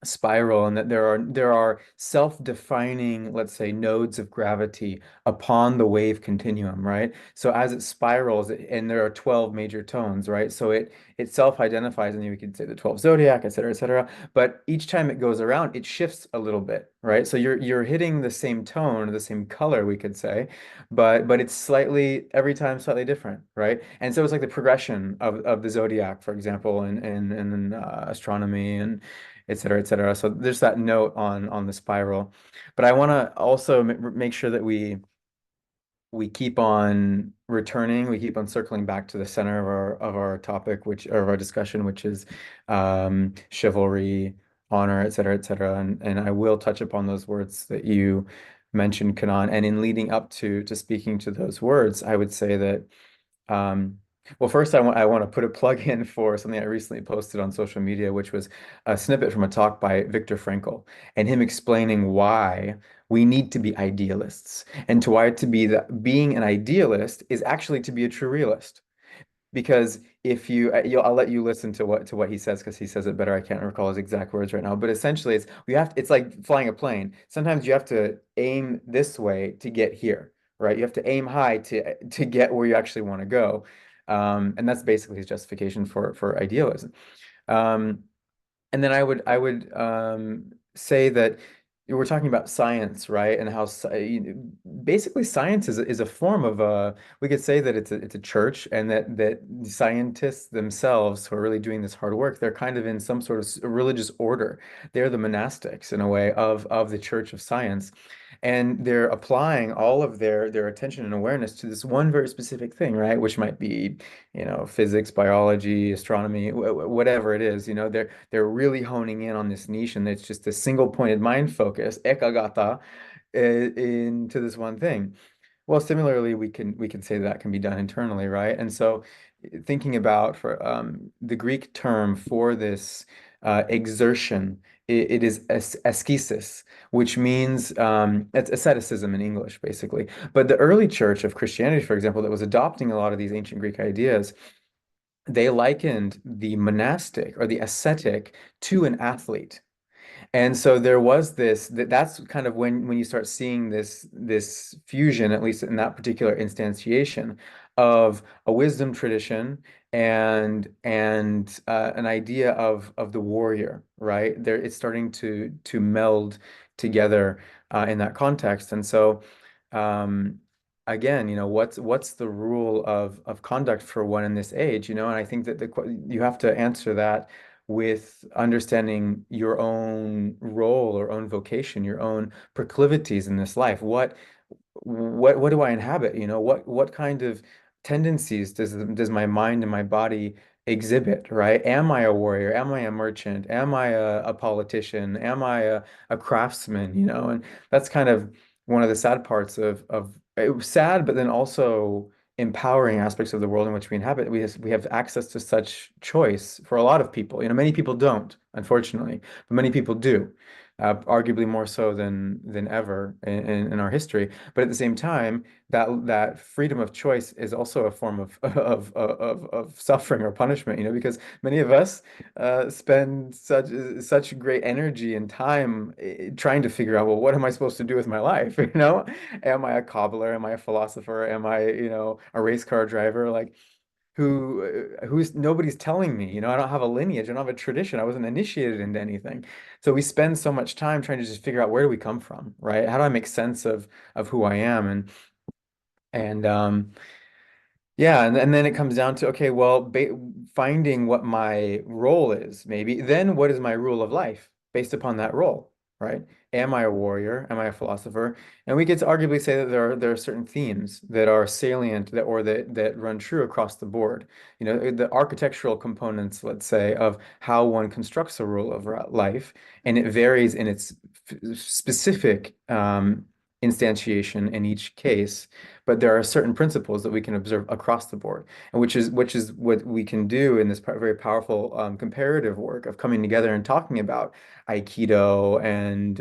spiral, and that there are self-defining, let's say, nodes of gravity upon the wave continuum, right? So as it spirals, and there are 12 major tones, right? So it self-identifies, and we could say the 12 zodiac, et cetera, et cetera. But each time it goes around, it shifts a little bit, right? So you're hitting the same tone, the same color, we could say, but it's slightly every time slightly different, right? And so it's like the progression of the zodiac, for example, in astronomy, and et cetera, et cetera. So there's that note on the spiral. But I want to also make sure that we keep on returning, we keep on circling back to the center of our topic, of our discussion, which is chivalry, honor, et cetera, et cetera. And I will touch upon those words that you mentioned, Kanan. And in leading up to speaking to those words, I would say that well, first, I want to put a plug in for something I recently posted on social media, which was a snippet from a talk by Viktor Frankl, and him explaining why we need to be idealists, and to why to be being an idealist is actually to be a true realist. Because if I'll let you listen to what he says, because he says it better. I can't recall his exact words right now, but essentially it's like flying a plane. Sometimes you have to aim this way to get here, right? You have to aim high to get where you actually want to go. And that's basically his justification for idealism. Um, and then I would say that we're talking about science, right? And how basically science is a form of we could say that it's a church, and that scientists themselves who are really doing this hard work, they're kind of in some sort of religious order. They're the monastics in a way of the church of science. And they're applying all of their attention and awareness to this one very specific thing, right? Which might be, physics, biology, astronomy, whatever it is. They're really honing in on this niche, and it's just a single pointed mind focus, ekagata, into this one thing. Well, similarly, we can say that can be done internally, right? And so, thinking about for the Greek term for this exertion, it is ascesis, which means it's asceticism in English, basically. But the early church of Christianity, for example, that was adopting a lot of these ancient Greek ideas, they likened the monastic or the ascetic to an athlete. And so there was that's kind of when you start seeing this fusion, at least in that particular instantiation, of a wisdom tradition and an idea of the warrior, right? There it's starting to meld together in that context. And so again, what's the rule of conduct for one in this age, and I think that you have to answer that with understanding your own role or own vocation, your own proclivities in this life. What do I inhabit? What kind of tendencies does my mind and my body exhibit, right? Am I a warrior? Am I a merchant? Am I a politician? Am I a craftsman? And that's kind of one of the sad parts of it was sad, but then also empowering aspects of the world in which we inhabit. We have access to such choice for a lot of people. Many people don't, unfortunately, but many people do, arguably more so than ever in our history. But at the same time, that freedom of choice is also a form of suffering or punishment. Because many of us spend such great energy and time trying to figure out, well, what am I supposed to do with my life? Am I a cobbler? Am I a philosopher? Am I, a race car driver? Like, who's nobody's telling me, I don't have a lineage, I don't have a tradition, I wasn't initiated into anything. So we spend so much time trying to just figure out, where do we come from, right? How do I make sense of who I am? And yeah, and then it comes down to, okay, well, finding what my role is, maybe. Then what is my rule of life based upon that role, right? Am I a warrior? Am I a philosopher? And we get to arguably say that there are certain themes that are salient that run true across the board. The architectural components, let's say, of how one constructs a rule of life, and it varies in its specific instantiation in each case. but there are certain principles that we can observe across the board, and which is what we can do in this very powerful comparative work of coming together and talking about Aikido and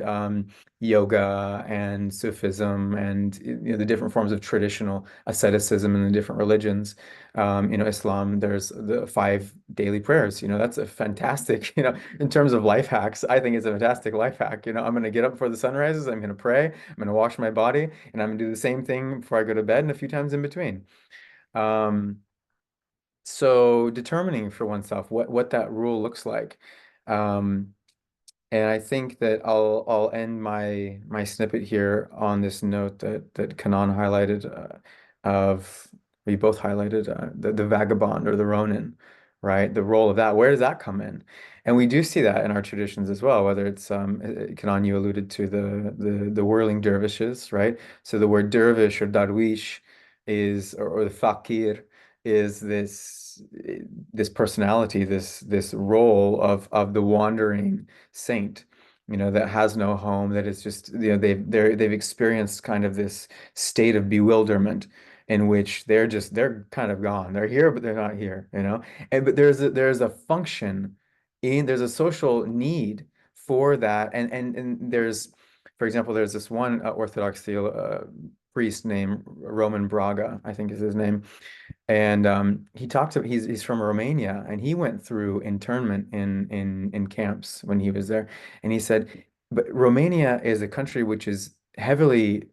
yoga and Sufism and the different forms of traditional asceticism in the different religions. Islam, there's the 5 daily prayers. That's a fantastic, in terms of life hacks, I think it's a fantastic life hack. I'm going to get up before the sun rises, I'm going to pray, I'm going to wash my body, and I'm going to do the same thing before I go to bed and a few times in between. Um, so determining for oneself what that rule looks like. Um, and I think that I'll end my snippet here on this note that Kanan highlighted of we both highlighted the vagabond or the Ronin, right? The role of that. Where does that come in? And we do see that in our traditions as well. Whether it's Kanan, you alluded to the whirling dervishes, right? So the word dervish or darwish or the fakir is this personality, this role of the wandering saint, that has no home, that is just, they've experienced kind of this state of bewilderment in which they're kind of gone. They're here, but they're not here. But there's a function there's a social need for that. And for example, there's this one Orthodox priest named Roman Braga, I think is his name. And he talks about he's from Romania, and he went through internment in camps when he was there. And he said, but Romania is a country which is heavily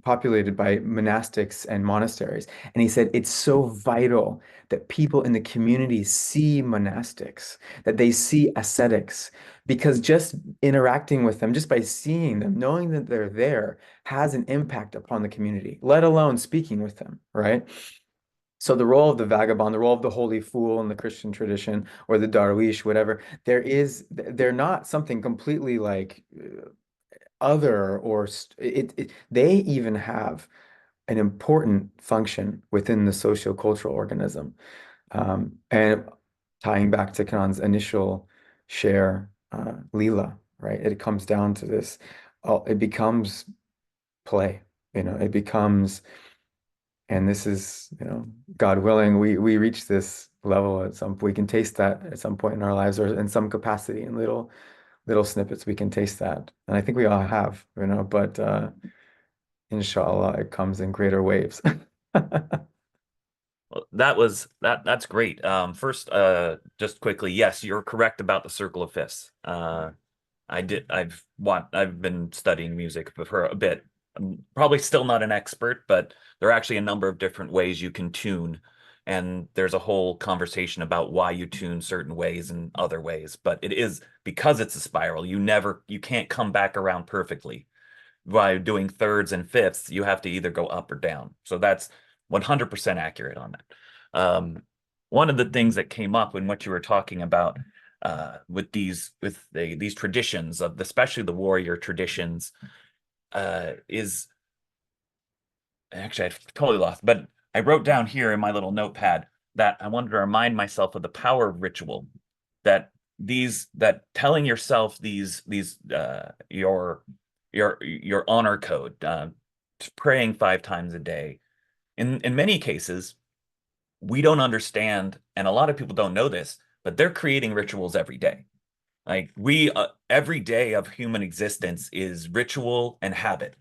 populated by monastics and monasteries. And he said it's so vital that people in the community see monastics, that they see ascetics, because just interacting with them, just by seeing them, knowing that they're there, has an impact upon the community, let alone speaking with them, right? So the role of the vagabond, the role of the holy fool in the Christian tradition, or the darwish, whatever, they're not something completely like other, or they even have an important function within the socio-cultural organism. And tying back to Kanan's initial share, Leela, right? It comes down to this. It becomes play, it becomes. And this is, God willing, we reach this level at some. We can taste that at some point in our lives, or in some capacity, in little snippets, we can taste that. And I think we all have, but inshallah, it comes in greater waves. Well, that's great. First, just quickly, yes, you're correct about the circle of fifths. I've been studying music for a bit. I'm probably still not an expert, but there are actually a number of different ways you can tune. And there's a whole conversation about why you tune certain ways and other ways. But it is because it's a spiral, you can't come back around perfectly. By doing thirds and fifths, you have to either go up or down. So that's 100% accurate on that. One of the things that came up in what you were talking about with these traditions of especially the warrior traditions is actually I've totally lost, but I wrote down here in my little notepad that I wanted to remind myself of the power of ritual, that telling yourself your honor code, praying 5 times a day. In many cases, we don't understand, and a lot of people don't know this, but they're creating rituals every day. Like every day of human existence is ritual and habit.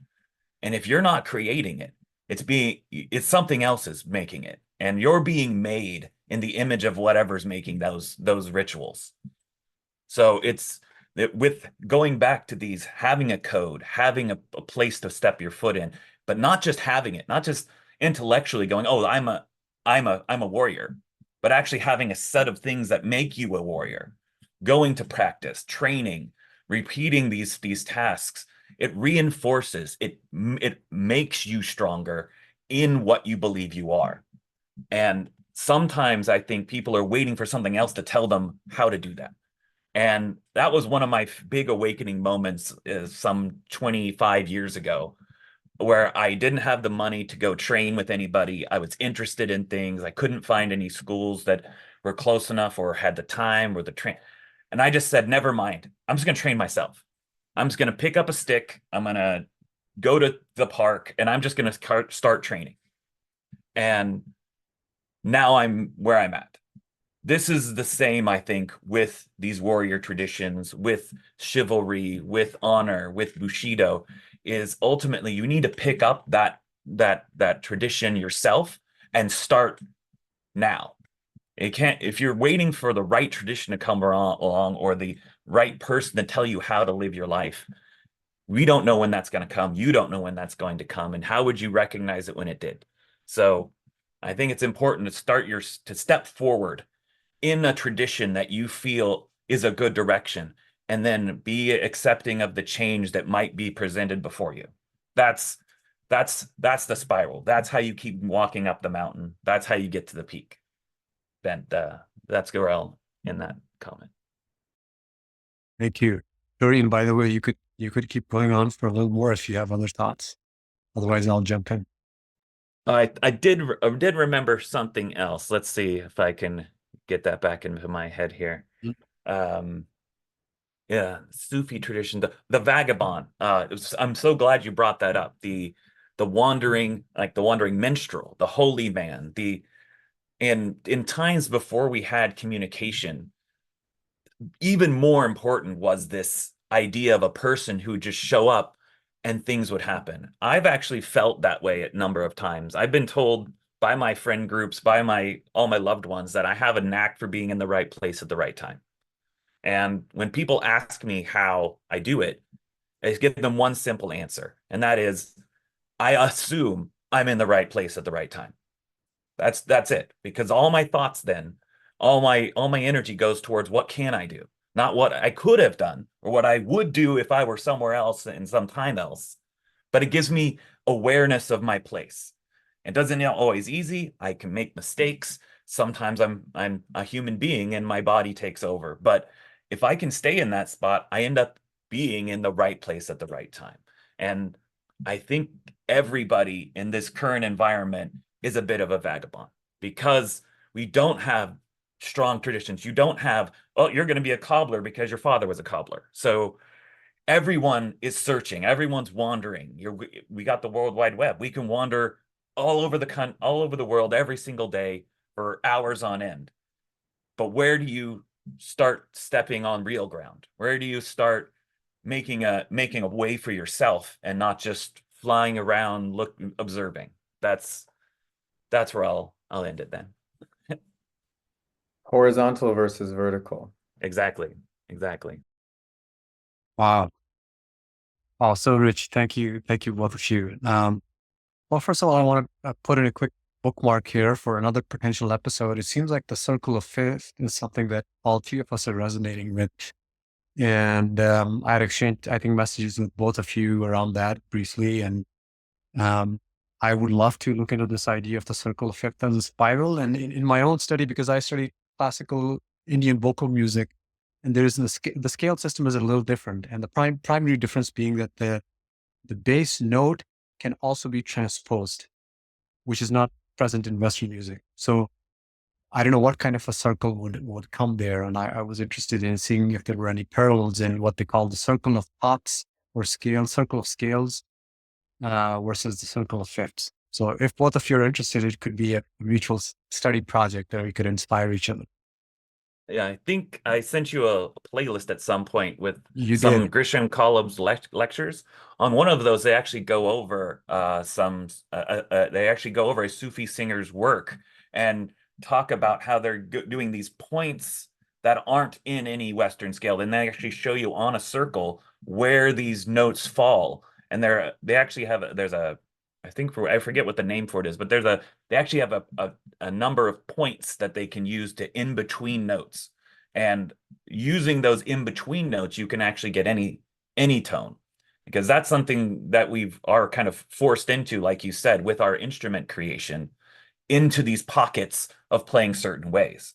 And if you're not creating it, it's something else is making it. And you're being made in the image of whatever's making those rituals. So with going back to these, having a code, having a place to step your foot in, but not just having it, not just intellectually going, oh, I'm a warrior, but actually having a set of things that make you a warrior, going to practice, training, repeating these tasks. It reinforces, it makes you stronger in what you believe you are. And sometimes I think people are waiting for something else to tell them how to do that. And that was one of my big awakening moments some 25 years ago, where I didn't have the money to go train with anybody. I was interested in things. I couldn't find any schools that were close enough or had the time or the train. And I just said, never mind. I'm just going to train myself. I'm just going to pick up a stick. I'm going to go to the park and I'm just going to start training. And now I'm where I'm at. This is the same, I think, with these warrior traditions, with chivalry, with honor, with Bushido, is ultimately you need to pick up that tradition yourself and start now. It can't, if you're waiting for the right tradition to come along or the right person to tell you how to live your life, we don't know when that's going to come. You don't know when that's going to come. And how would you recognize it when it did? So I think it's important to step forward in a tradition that you feel is a good direction, and then be accepting of the change that might be presented before you. That's the spiral. That's how you keep walking up the mountain. That's how you get to the peak. That's where I'll end that comment. Thank you. Dorian, by the way, you could keep going on for a little more if you have other thoughts. Otherwise, I'll jump in. I did remember something else. Let's see if I can get that back into my head here. Yeah, Sufi tradition, the Vagabond. I'm so glad you brought that up. The wandering minstrel, the holy man, and in times before we had communication, even more important was this idea of a person who would just show up and things would happen. I've actually felt that way a number of times. I've been told by my friend groups, by all my loved ones, that I have a knack for being in the right place at the right time. And when people ask me how I do it, I give them one simple answer, and that is, I assume I'm in the right place at the right time. That's it. Because all my thoughts then, all my energy goes towards what can I do, not what I could have done or what I would do if I were somewhere else in some time else. But it gives me awareness of my place. It doesn't always easy. I can make mistakes. Sometimes I'm a human being and my body takes over. But if I can stay in that spot, I end up being in the right place at the right time. And I think everybody in this current environment is a bit of a vagabond because we don't have strong traditions. You don't have, oh, you're going to be a cobbler because your father was a cobbler. So everyone is searching. Everyone's wandering. We got the World Wide Web. We can wander all over the world every single day for hours on end. But where do you start stepping on real ground? Where do you start making a way for yourself and not just flying around observing? That's where I'll end it then. Horizontal versus vertical. Exactly. Wow. Oh, so rich. Thank you, both of you. Well, first of all, I want to put in a quick bookmark here for another potential episode. It seems like the circle of fifth is something that all three of us are resonating with. And I had exchanged, I think, messages with both of you around that briefly. And I would love to look into this idea of the circle of fifth as a spiral. And in my own study, because I study classical Indian vocal music, and there is the scale system is a little different. And the primary difference being that the bass note can also be transposed, which is not present in Western music. So I don't know what kind of a circle would come there. And I was interested in seeing if there were any parallels in what they call the circle of pots or circle of scales versus the circle of fifths. So if both of you are interested, it could be a mutual study project that we could inspire each other. Yeah, I think I sent you a playlist at some point with You some did. Grisham Kolob's lectures. On one of those, they actually go over they actually go over a Sufi singer's work and talk about how they're doing these points that aren't in any Western scale. And they actually show you on a circle where these notes fall. And they actually have I forget what the name for it is, but they actually have a number of points that they can use to in between notes. And using those in between notes, you can actually get any tone, because that's something that are kind of forced into, like you said, with our instrument creation, into these pockets of playing certain ways.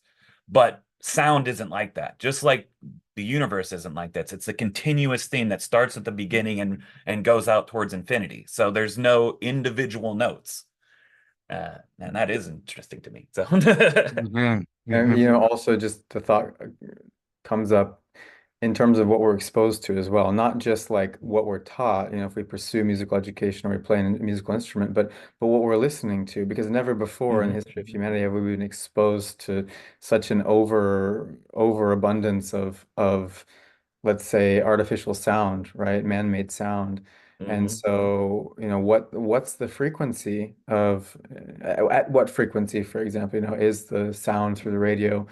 But sound isn't like that. Just like the universe isn't like that. It's a continuous thing that starts at the beginning and goes out towards infinity. So there's no individual notes. And that is interesting to me. So Mm-hmm. And also just the thought comes up, in terms of what we're exposed to as well, not just like what we're taught, if we pursue musical education or we play a musical instrument, but what we're listening to, because never before in the Hmm. history of humanity have we been exposed to such an overabundance of let's say artificial sound, right? Man-made sound. And Hmm. so, what's the frequency of at what frequency, for example, is the sound through the radio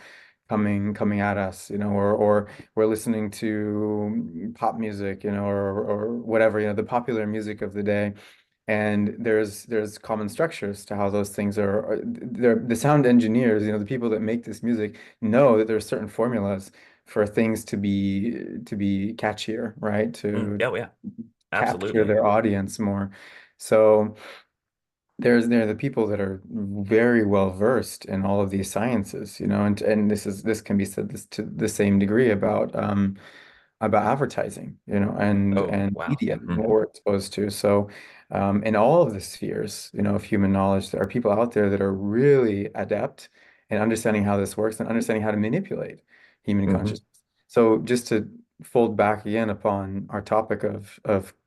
coming at us, or we're listening to pop music, or whatever, the popular music of the day. And there's common structures to how those things they're the sound engineers, the people that make this music know that there's certain formulas for things to be catchier, right? To Oh yeah, capture absolutely. their audience more. So there are the people that are very well versed in all of these sciences, and this can be said this to the same degree about advertising, and Oh and wow. media, and what Hmm. we're exposed to. So, in all of the spheres, of human knowledge, there are people out there that are really adept in understanding how this works and understanding how to manipulate human Hmm. consciousness. So, just to fold back again upon our topic of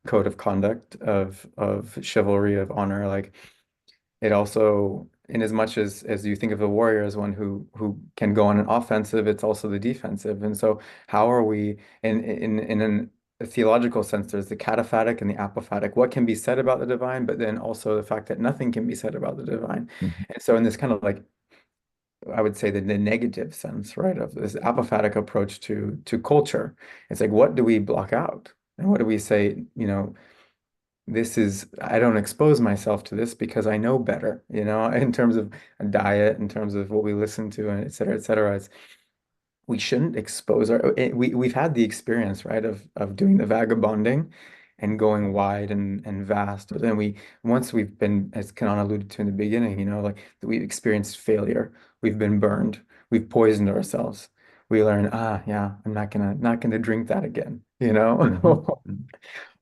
code of conduct, of chivalry, of honor, like it also, in as much as you think of the warrior as one who can go on an offensive, it's also the defensive. And so, how are we a theological sense? There's the cataphatic and the apophatic. What can be said about the divine, but then also the fact that nothing can be said about the divine. And so, in this kind of like, I would say the negative sense, right, of this apophatic approach to culture, it's like, what do we block out, and what do we say? I don't expose myself to this because I know better, in terms of a diet, in terms of what we listen to, and et cetera, et cetera. We shouldn't expose we've had the experience, right, of doing the vagabonding and going wide and vast. But then once we've been, as Kanan alluded to in the beginning, like we've experienced failure, we've been burned, we've poisoned ourselves. We learn, yeah, I'm not gonna drink that again, Hmm.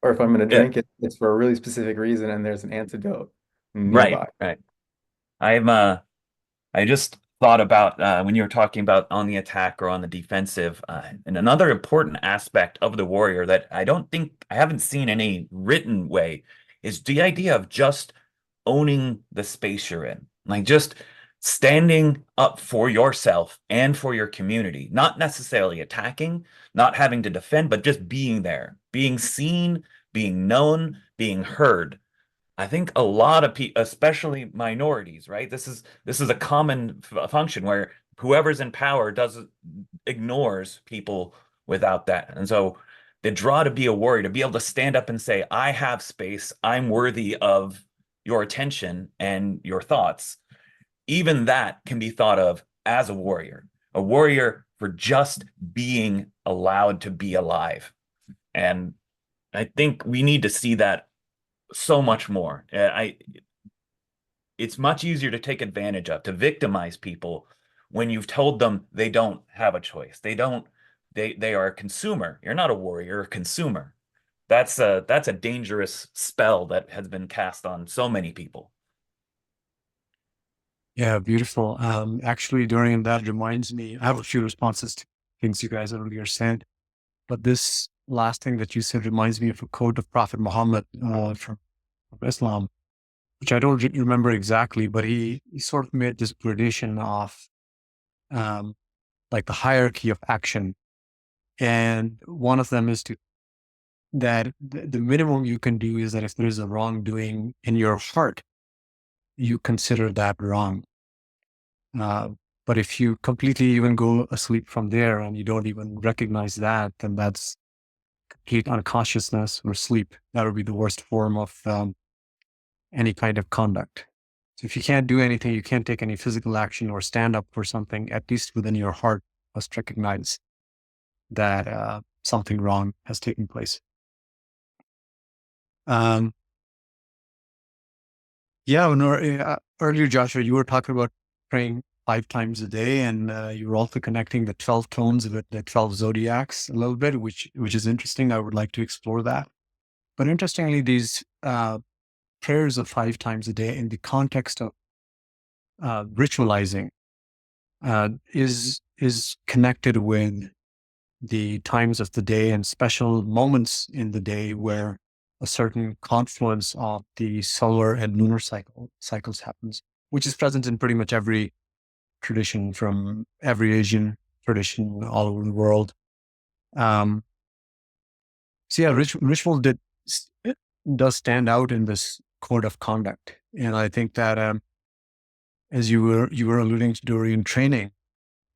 Or if I'm going to Yeah. drink it, it's for a really specific reason and there's an antidote Right. nearby. Right. I'm I just thought about when you were talking about on the attack or on the defensive, and another important aspect of the warrior that I haven't seen any written way is the idea of just owning the space you're in, like just standing up for yourself and for your community, not necessarily attacking, not having to defend, but just being there, being seen, being known, being heard. I think a lot of people, especially minorities, right? This is a common function where whoever's in power does ignores people without that. And so the draw to be a warrior, to be able to stand up and say, I have space, I'm worthy of your attention and your thoughts, even that can be thought of as a warrior for just being allowed to be alive. And I think we need to see that so much more. It's much easier to take advantage of, to victimize people when you've told them they don't have a choice. They are a consumer. You're not a warrior, you're a consumer. That's a dangerous spell that has been cast on so many people. Yeah, beautiful. Actually, Dorian, that reminds me, I have a few responses to things you guys earlier said, but this last thing that you said reminds me of a quote of Prophet Muhammad from Islam, which I don't remember exactly, but he sort of made this gradation of um, like the hierarchy of action. And one of them is that the minimum you can do is that if there is a wrongdoing in your heart, you consider that wrong. Uh, but if you completely even go asleep from there and you don't even recognize that, then that's complete unconsciousness or sleep. That would be the worst form of any kind of conduct. So if you can't do anything, you can't take any physical action or stand up for something, at least within your heart must recognize that something wrong has taken place. Um, yeah, earlier, Joshua, you were talking about praying 5 times a day, and you were also connecting the 12 tones with the 12 zodiacs a little bit, which is interesting. I would like to explore that. But interestingly, these prayers of 5 times a day in the context of ritualizing is connected with the times of the day and special moments in the day where a certain confluence of the solar and lunar cycles happens, which is present in pretty much every tradition, from every Asian tradition all over the world. So yeah, ritual does stand out in this code of conduct, and I think that as you were alluding to Dorian training,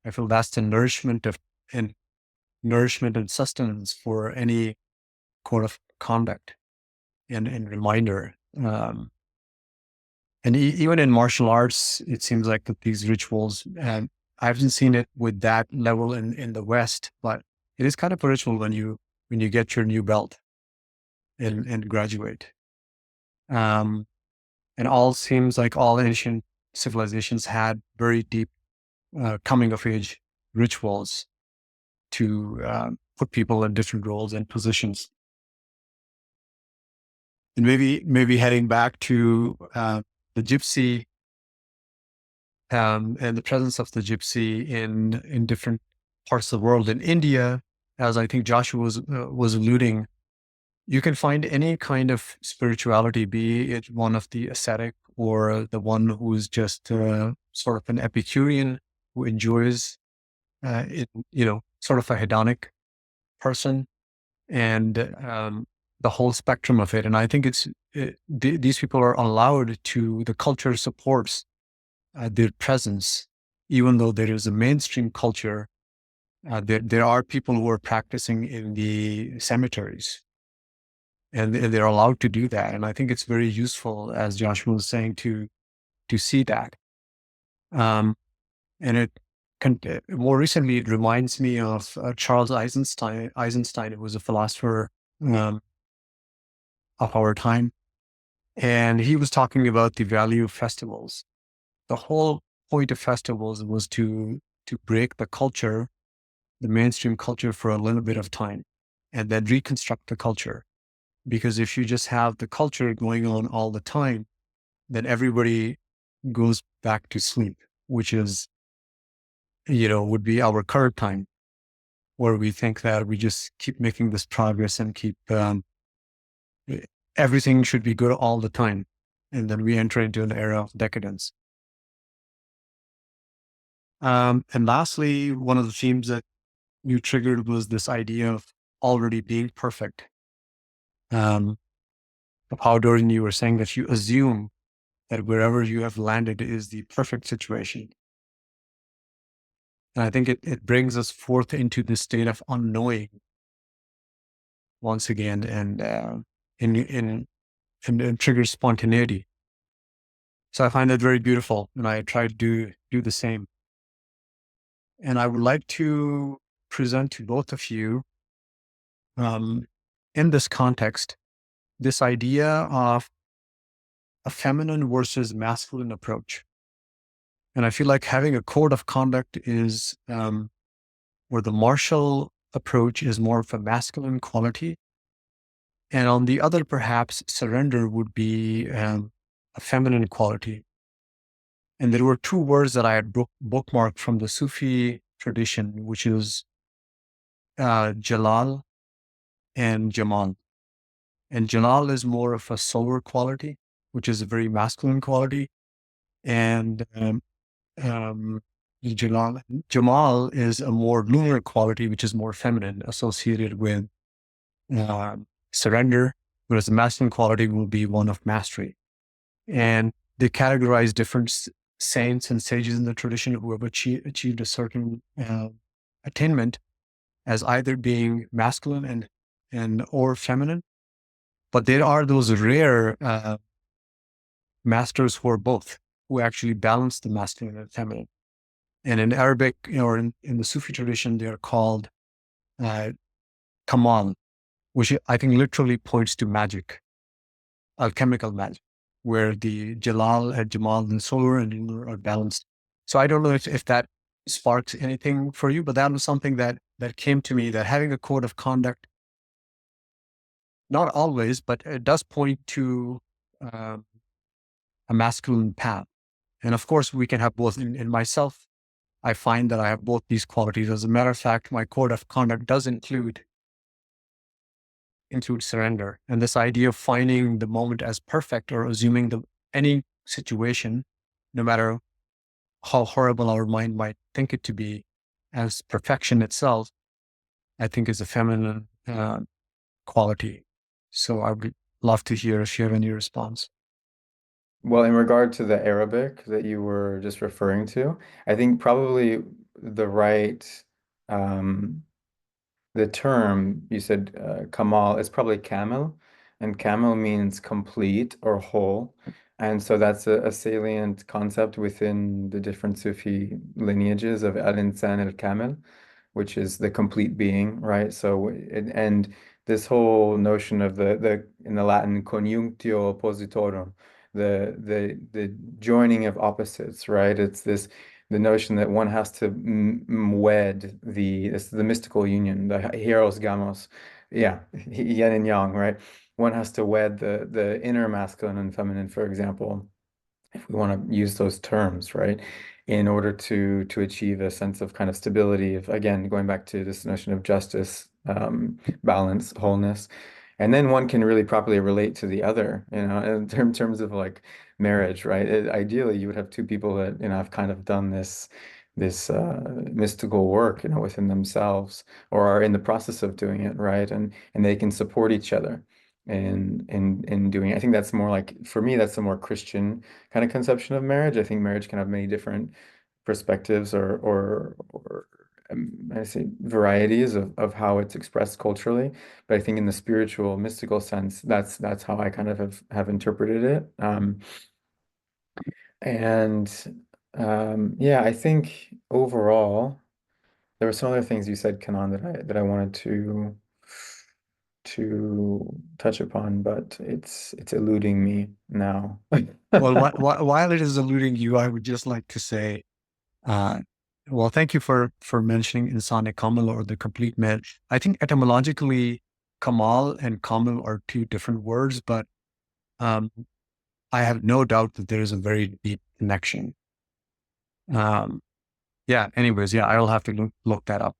I feel that's the nourishment and sustenance for any code of conduct and reminder. And even in martial arts, it seems like that these rituals, and I haven't seen it with that level in the West, but it is kind of a ritual when you get your new belt and graduate. And all seems like all ancient civilizations had very deep coming of age rituals to put people in different roles and positions. And maybe heading back to the gypsy and the presence of the gypsy in different parts of the world. In India, as I think Joshua was alluding, you can find any kind of spirituality, be it one of the ascetic or the one who is just sort of an Epicurean who enjoys it, sort of a hedonic person, and the whole spectrum of it. And I think these people are allowed to, the culture supports their presence, even though there is a mainstream culture. There are people who are practicing in the cemeteries, and they're allowed to do that. And I think it's very useful, as Joshua was saying, to see that. And more recently, it reminds me of Charles Eisenstein, who was a philosopher of our time. And he was talking about the value of festivals. The whole point of festivals was to break the culture, the mainstream culture, for a little bit of time, and then reconstruct the culture. Because if you just have the culture going on all the time, then everybody goes back to sleep, which is, would be our current time, where we think that we just keep making this progress and keep, everything should be good all the time. And then we enter into an era of decadence. And lastly, one of the themes that you triggered was this idea of already being perfect. Of how, Dorian, you were saying that you assume that wherever you have landed is the perfect situation. And I think it brings us forth into this state of unknowing once again, and triggers spontaneity. So I find that very beautiful, and I try to do the same. And I would like to present to both of you, in this context, this idea of a feminine versus masculine approach. And I feel like having a code of conduct is where the martial approach is more of a masculine quality. And on the other, perhaps surrender would be a feminine quality. And there were two words that I had bookmarked from the Sufi tradition, which is Jalal and Jamal. And Jalal is more of a solar quality, which is a very masculine quality. And Jamal is a more lunar quality, which is more feminine, associated with surrender, whereas the masculine quality will be one of mastery. And they categorize different saints and sages in the tradition who have achieved a certain attainment as either being masculine and or feminine. But there are those rare masters who are both, who actually balance the masculine and feminine. And in Arabic, or in the Sufi tradition, they are called Kamal, which I think literally points to magic, alchemical magic, where the Jalal and Jamal, the solar and lunar, are balanced. So I don't know if that sparks anything for you, but that was something that came to me, that having a code of conduct, not always, but it does point to a masculine path. And of course, we can have both. In myself, I find that I have both these qualities. As a matter of fact, my code of conduct does include surrender. And this idea of finding the moment as perfect, or assuming any situation, no matter how horrible our mind might think it to be, as perfection itself, I think is a feminine quality. So I would love to hear if you have any response. Well, in regard to the Arabic that you were just referring to, I think probably the right the term you said Kamal is probably Kamil, and Kamil means complete or whole. And so that's a salient concept within the different Sufi lineages of Al-Insan al-Kamil, which is the complete being, right? So, and this whole notion of the in the Latin conjunctio oppositorum, the joining of opposites, right? It's this the notion that one has to wed the mystical union, the hieros gamos, yeah, yin and yang, right? One has to wed the inner masculine and feminine, for example, if we want to use those terms, right, in order to achieve a sense of kind of stability, of again going back to this notion of justice, balance, wholeness. And then one can really properly relate to the other, in terms of like marriage, right? Ideally, you would have two people that, have kind of done this mystical work, within themselves, or are in the process of doing it, right? And they can support each other in doing it. I think that's more like, for me, that's a more Christian kind of conception of marriage. I think marriage can have many different perspectives or I say varieties of how it's expressed culturally. But I think in the spiritual, mystical sense, that's how I kind of have interpreted it. And yeah, I think overall, there were some other things you said, Kanan, that I wanted to touch upon, but it's eluding me now. Well, while it is eluding you, I would just like to say, well, thank you for mentioning Insani Kamal, or the complete man. I think etymologically, Kamal and Kamal are two different words, but I have no doubt that there is a very deep connection. Yeah. Anyways, yeah, I'll have to look that up.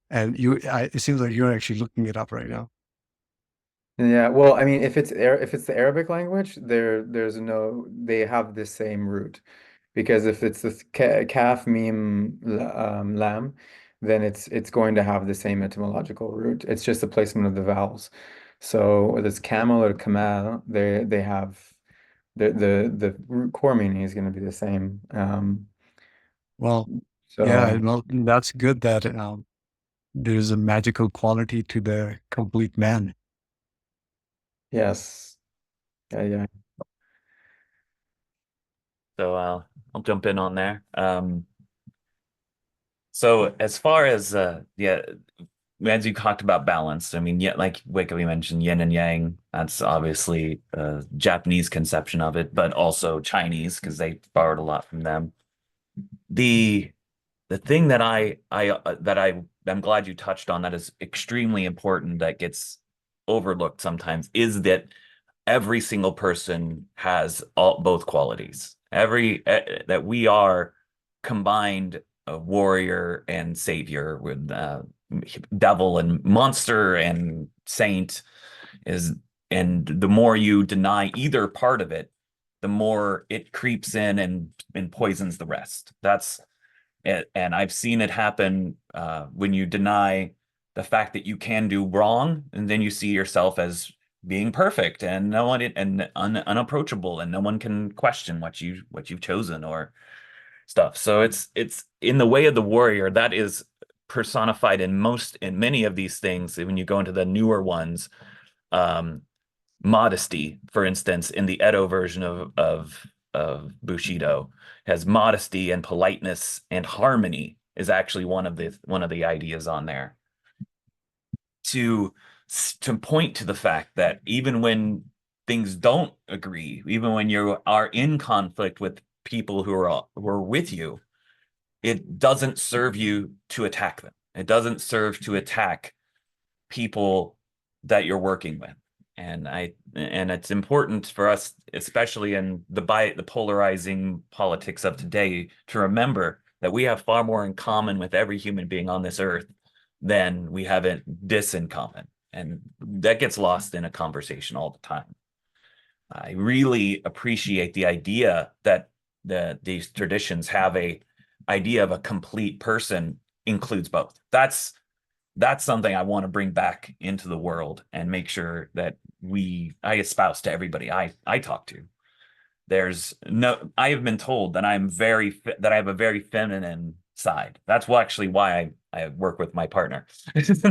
And it seems like you're actually looking it up right now. Yeah, well, I mean, if it's the Arabic language, they have the same root, because if it's the kaf mim lam, then it's going to have the same etymological root. It's just the placement of the vowels. So whether it's camel or kamal, they have the root core meaning is going to be the same. Well, yeah, So well, that's good that there's a magical quality to the complete man. yes, yeah. So I'll jump in on there. So as far as yeah, as you talked about balance, I mean, yeah, like we mentioned, yin and yang. That's obviously a Japanese conception of it, but also Chinese, because they borrowed a lot from them. The thing that I'm glad you touched on, that is extremely important, that gets overlooked sometimes, is that every single person has both qualities. That we are combined warrior and savior, with devil and monster and saint, and the more you deny either part of it, the more it creeps in and poisons the rest. That's it. And I've seen it happen when you deny the fact that you can do wrong, and then you see yourself as being perfect and no one and unapproachable, and no one can question what you've chosen or stuff. So it's in the way of the warrior, that is personified in many of these things. When you go into the newer ones, modesty, for instance, in the Edo version of Bushido, has modesty and politeness and harmony is actually one of the ideas on there, to point to the fact that even when things don't agree, even when you are in conflict with people who are with you, it doesn't serve you to attack them. It doesn't serve to attack people that you're working with. And it's important for us, especially in the polarizing politics of today, to remember that we have far more in common with every human being on this earth than we have in common. And that gets lost in a conversation all the time. I really appreciate the idea that these traditions have a idea of a complete person includes both. That's something I want to bring back into the world and make sure that I espouse to everybody I talk to. I have been told that that I have a very feminine side. That's actually why I work with my partner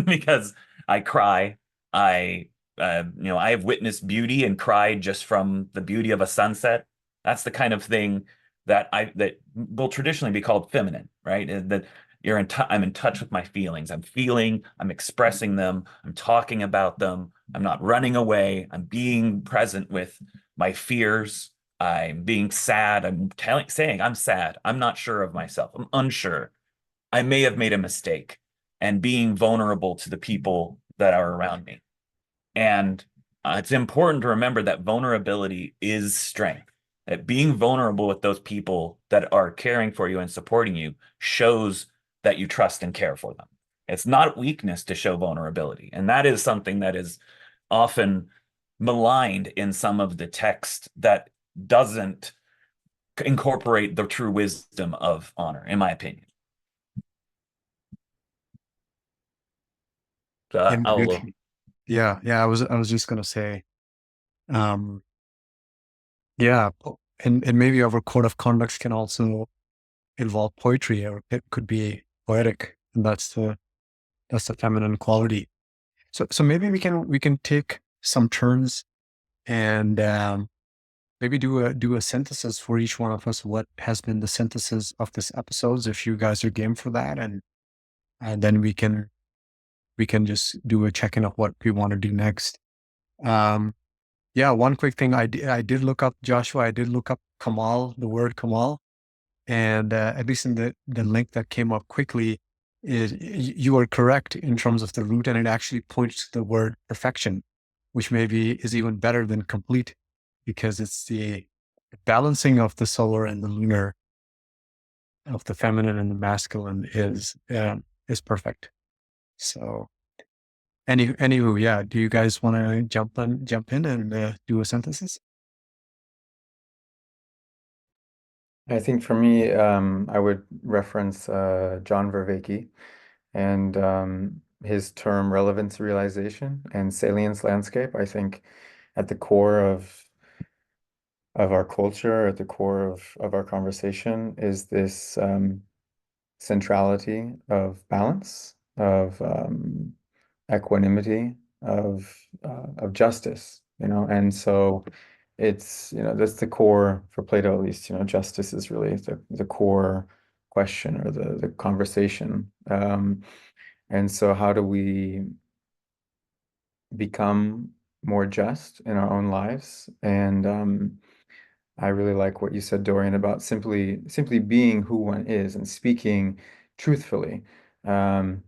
because I cry. I have witnessed beauty and cried just from the beauty of a sunset. That's the kind of thing that will traditionally be called feminine, right? That I'm in touch with my feelings. I'm expressing them, I'm talking about them. I'm not running away. I'm being present with my fears. I'm being sad. Saying I'm sad. I'm not sure of myself. I'm unsure. I may have made a mistake, and being vulnerable to the people that are around me. And it's important to remember that vulnerability is strength. That being vulnerable with those people that are caring for you and supporting you shows that you trust and care for them. It's not weakness to show vulnerability. And that is something that is often maligned in some of the text that doesn't incorporate the true wisdom of honor, in my opinion. So I'll Yeah, I was just gonna say, um, yeah, and maybe our code of conduct can also involve poetry, or it could be poetic, and that's the feminine quality. So maybe we can take some turns and maybe do a synthesis for each one of us. What has been the synthesis of this episodes? If you guys are game for that, and then we can just do a check-in of what we want to do next. Yeah, one quick thing I did look up, Joshua. I did look up Kamal, the word Kamal, and at least in the link that came up quickly, you are correct in terms of the root, and it actually points to the word perfection, which maybe is even better than complete, because it's the balancing of the solar and the lunar, of the feminine and the masculine is perfect. So, anywho, yeah. Do you guys want to jump in and do a synthesis? I think for me, I would reference John Vervaeke and his term relevance realization and salience landscape. I think at the core of our culture, at the core of our conversation, is this centrality of balance, of equanimity, of justice, and so it's, that's the core for Plato, at least. Justice is really the core question, or the conversation. And so how do we become more just in our own lives? And I really like what you said, Dorian, about simply being who one is and speaking truthfully. Um,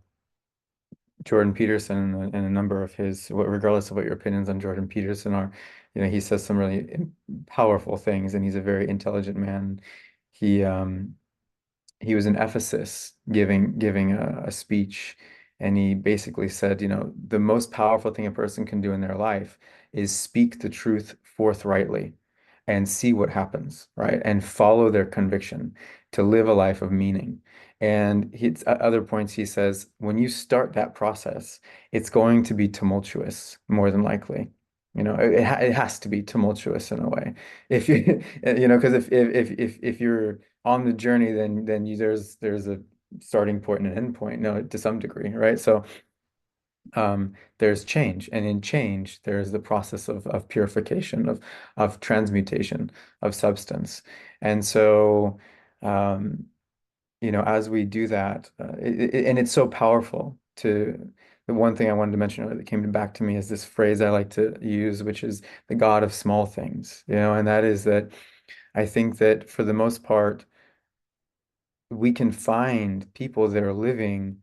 Jordan Peterson and a number of his, regardless of what your opinions on Jordan Peterson are, he says some really powerful things, and he's a very intelligent man. He he was in Ephesus giving a speech, and he basically said, the most powerful thing a person can do in their life is speak the truth forthrightly and see what happens, right? And follow their conviction to live a life of meaning. And at other points, he says, when you start that process, it's going to be tumultuous, more than likely. It has to be tumultuous in a way. If you, because if you're on the journey, then there's a starting point and an end point, no, to some degree, right? So there's change, and in change, there's the process of purification, of transmutation of substance. And so as we do that, and it's so powerful to. The one thing I wanted to mention that came back to me is this phrase I like to use, which is the God of small things, and that is that I think that for the most part, we can find people that are living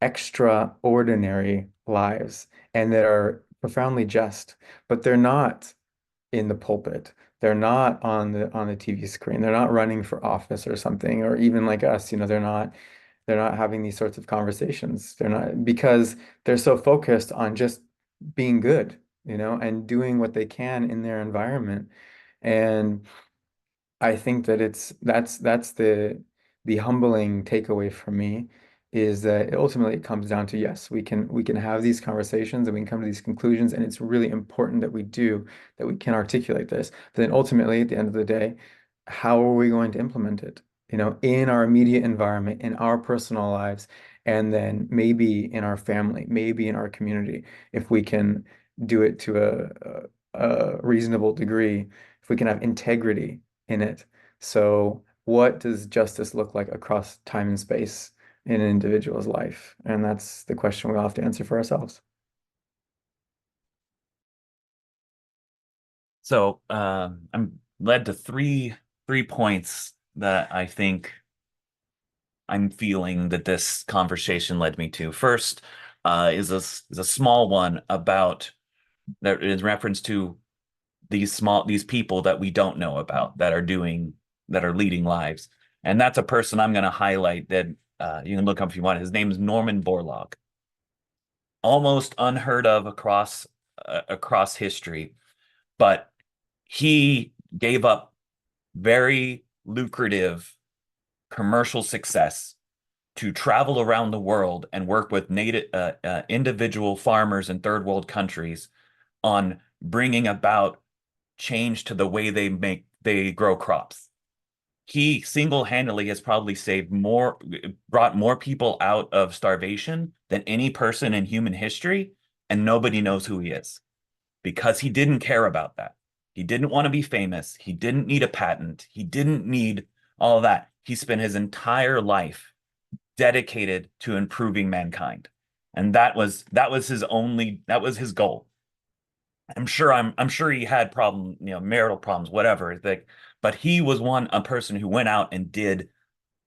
extraordinary lives and that are profoundly just, but they're not in the pulpit. They're not on the TV screen. They're not running for office or something, or even like us, they're not having these sorts of conversations. They're not, because they're so focused on just being good, and doing what they can in their environment. And I think that that's the humbling takeaway for me, is that ultimately it comes down to, yes, we can have these conversations and we can come to these conclusions, and it's really important that we do, that we can articulate this. But then ultimately, at the end of the day, how are we going to implement it? In our immediate environment, in our personal lives, and then maybe in our family, maybe in our community, if we can do it to a reasonable degree, if we can have integrity in it. So, what does justice look like across time and space in an individual's life? And that's the question we'll have to answer for ourselves. So I'm led to three points that I think I'm feeling that this conversation led me to. First, is a small one about that is reference to these people that we don't know about that are leading lives, and that's a person I'm going to highlight that you can look up if you want. His name is Norman Borlaug. Almost unheard of across history, but he gave up very lucrative commercial success to travel around the world and work with native individual farmers in third world countries on bringing about change to the way they grow crops. He single-handedly has probably brought more people out of starvation than any person in human history, and nobody knows who he is because he didn't care about that. He didn't want to be famous. He didn't need a patent. He didn't need all of that. He spent his entire life dedicated to improving mankind. And that was his goal. I'm sure he had marital problems, whatever. But he was a person who went out and did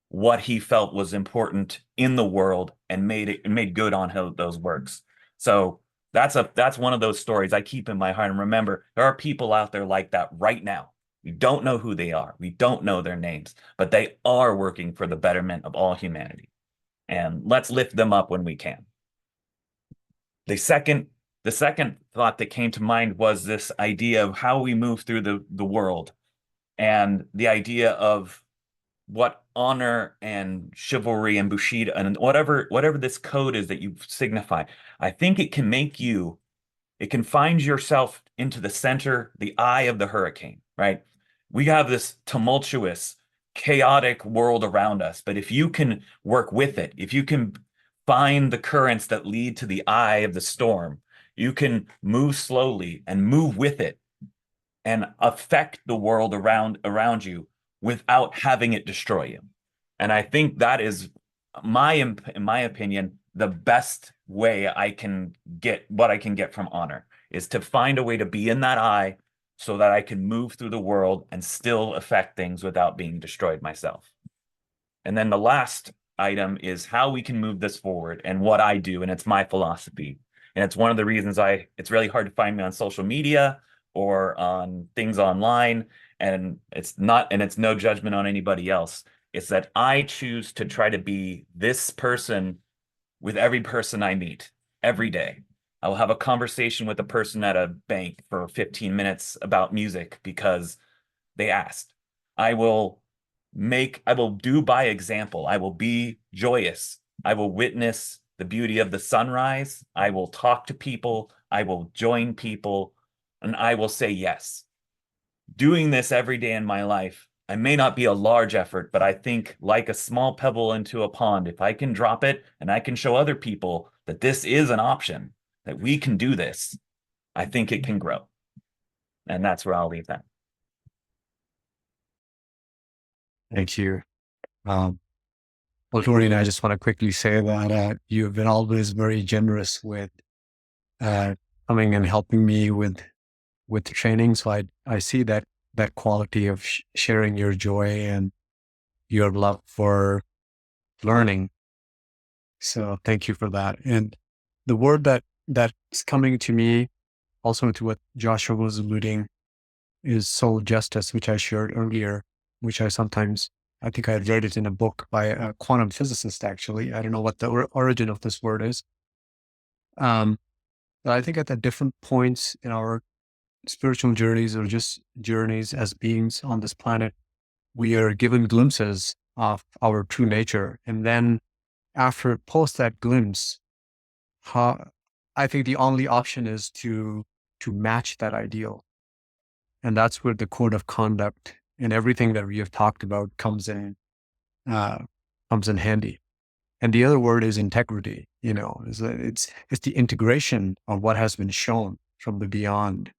what he felt was important in the world and made good on those works. So that's one of those stories I keep in my heart. And remember, there are people out there like that right now. We don't know who they are. We don't know their names, but they are working for the betterment of all humanity. And let's lift them up when we can. The second thought that came to mind was this idea of how we move through the world, and the idea of what honor and chivalry and bushido and whatever this code is that you signify. I think it can find yourself into the center, the eye of the hurricane, right? We have this tumultuous, chaotic world around us, but if you can work with it, if you can find the currents that lead to the eye of the storm, you can move slowly and move with it and affect the world around you without having it destroy you. And I think that is, in my opinion, the best way I can get what I can get from honor, is to find a way to be in that eye so that I can move through the world and still affect things without being destroyed myself. And then the last item is how we can move this forward and what I do, and it's my philosophy. And it's one of the reasons it's really hard to find me on social media or on things online. And it's no judgment on anybody else. It's that I choose to try to be this person with every person I meet every day. I will have a conversation with a person at a bank for 15 minutes about music because they asked. I will do by example. I will be joyous. I will witness the beauty of the sunrise. I will talk to people. I will join people, and I will say yes. Doing this every day in my life, I may not be a large effort, but I think like a small pebble into a pond, if I can drop it and I can show other people that this is an option, that we can do this, I think it can grow. And that's where I'll leave that. Thank you. Well, Dorian, I just want to quickly say that you've been always very generous with coming and helping me with the training. So I see that quality of sharing your joy and your love for learning. So thank you for that. And the word that's coming to me also to what Joshua was alluding, is soul justice, which I shared earlier, which I think I had read it in a book by a quantum physicist, actually. I don't know what the origin of this word is. But I think at the different points in our spiritual journeys or just journeys as beings on this planet, we are given glimpses of our true nature. And then post that glimpse, I think the only option is to match that ideal. And that's where the code of conduct and everything that we have talked about comes in handy. And the other word is integrity. It's the integration of what has been shown from the beyond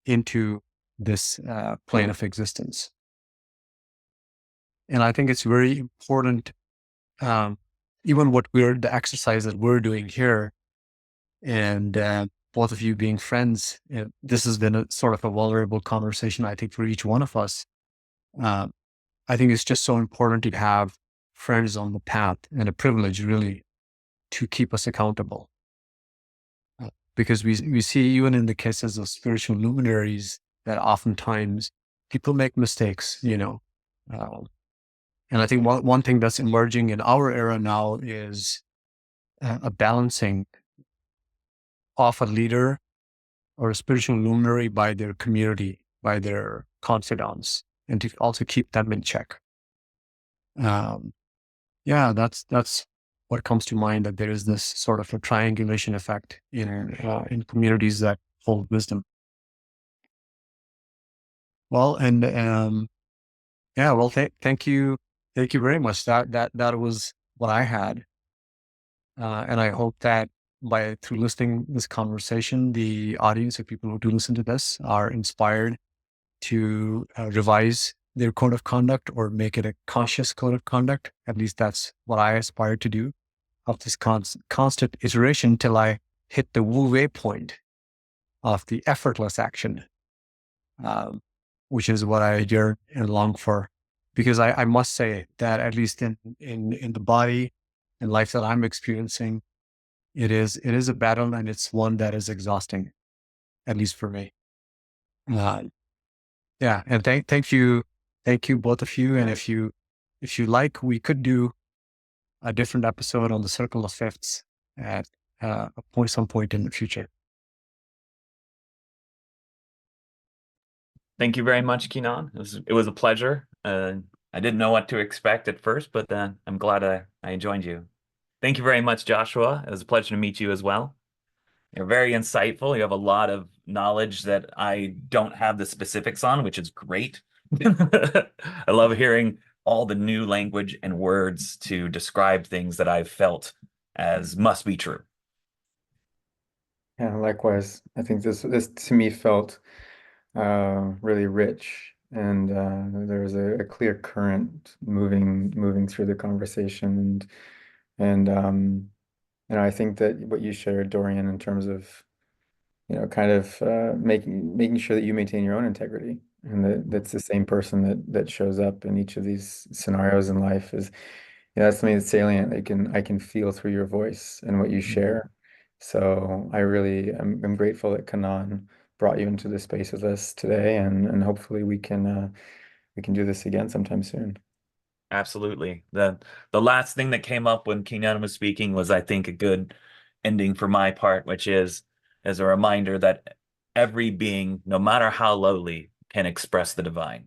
into this plane of existence. And I think it's very important, even the exercise that we're doing here, and both of you being friends, this has been a sort of a vulnerable conversation, I think, for each one of us. I think it's just so important to have friends on the path, and a privilege, really, to keep us accountable. Because we see, even in the cases of spiritual luminaries, that oftentimes people make mistakes, and I think one thing that's emerging in our era now is a balancing of a leader or a spiritual luminary by their community, by their confidants, and to also keep them in check. That's what comes to mind, that there is this sort of a triangulation effect in communities that hold wisdom. Well, and thank you very much. That was what I had, and I hope that through listening to this conversation, the audience of people who do listen to this are inspired to revise their code of conduct, or make it a conscious code of conduct. At least that's what I aspire to do, of this constant iteration till I hit the wu-wei point of the effortless action, which is what I yearn and long for. Because I must say that, at least in the body and life that I'm experiencing, it is a battle, and it's one that is exhausting, at least for me. And thank you, both of you. And if you like, we could do a different episode on the circle of fifths at some point in the future. Thank you very much, Keenan. It was a pleasure. I didn't know what to expect at first, but I'm glad I joined you. Thank you very much, Joshua. It was a pleasure to meet you as well. You're very insightful. You have a lot of knowledge that I don't have the specifics on, which is great. I love hearing all the new language and words to describe things that I've felt as must be true. Yeah, likewise. I think this to me felt really rich, and there was a clear current moving through the conversation, and I think that what you shared, Dorian, in terms of kind of making sure that you maintain your own integrity, and that's the same person that shows up in each of these scenarios in life, is that's something that's salient. I can feel through your voice and what you share. So I'm grateful that Kanan brought you into this space with us today, and hopefully we can do this again sometime soon. Absolutely. The last thing that came up when Keenan was speaking was, I think, a good ending for my part, which is as a reminder that every being, no matter how lowly, can express the divine.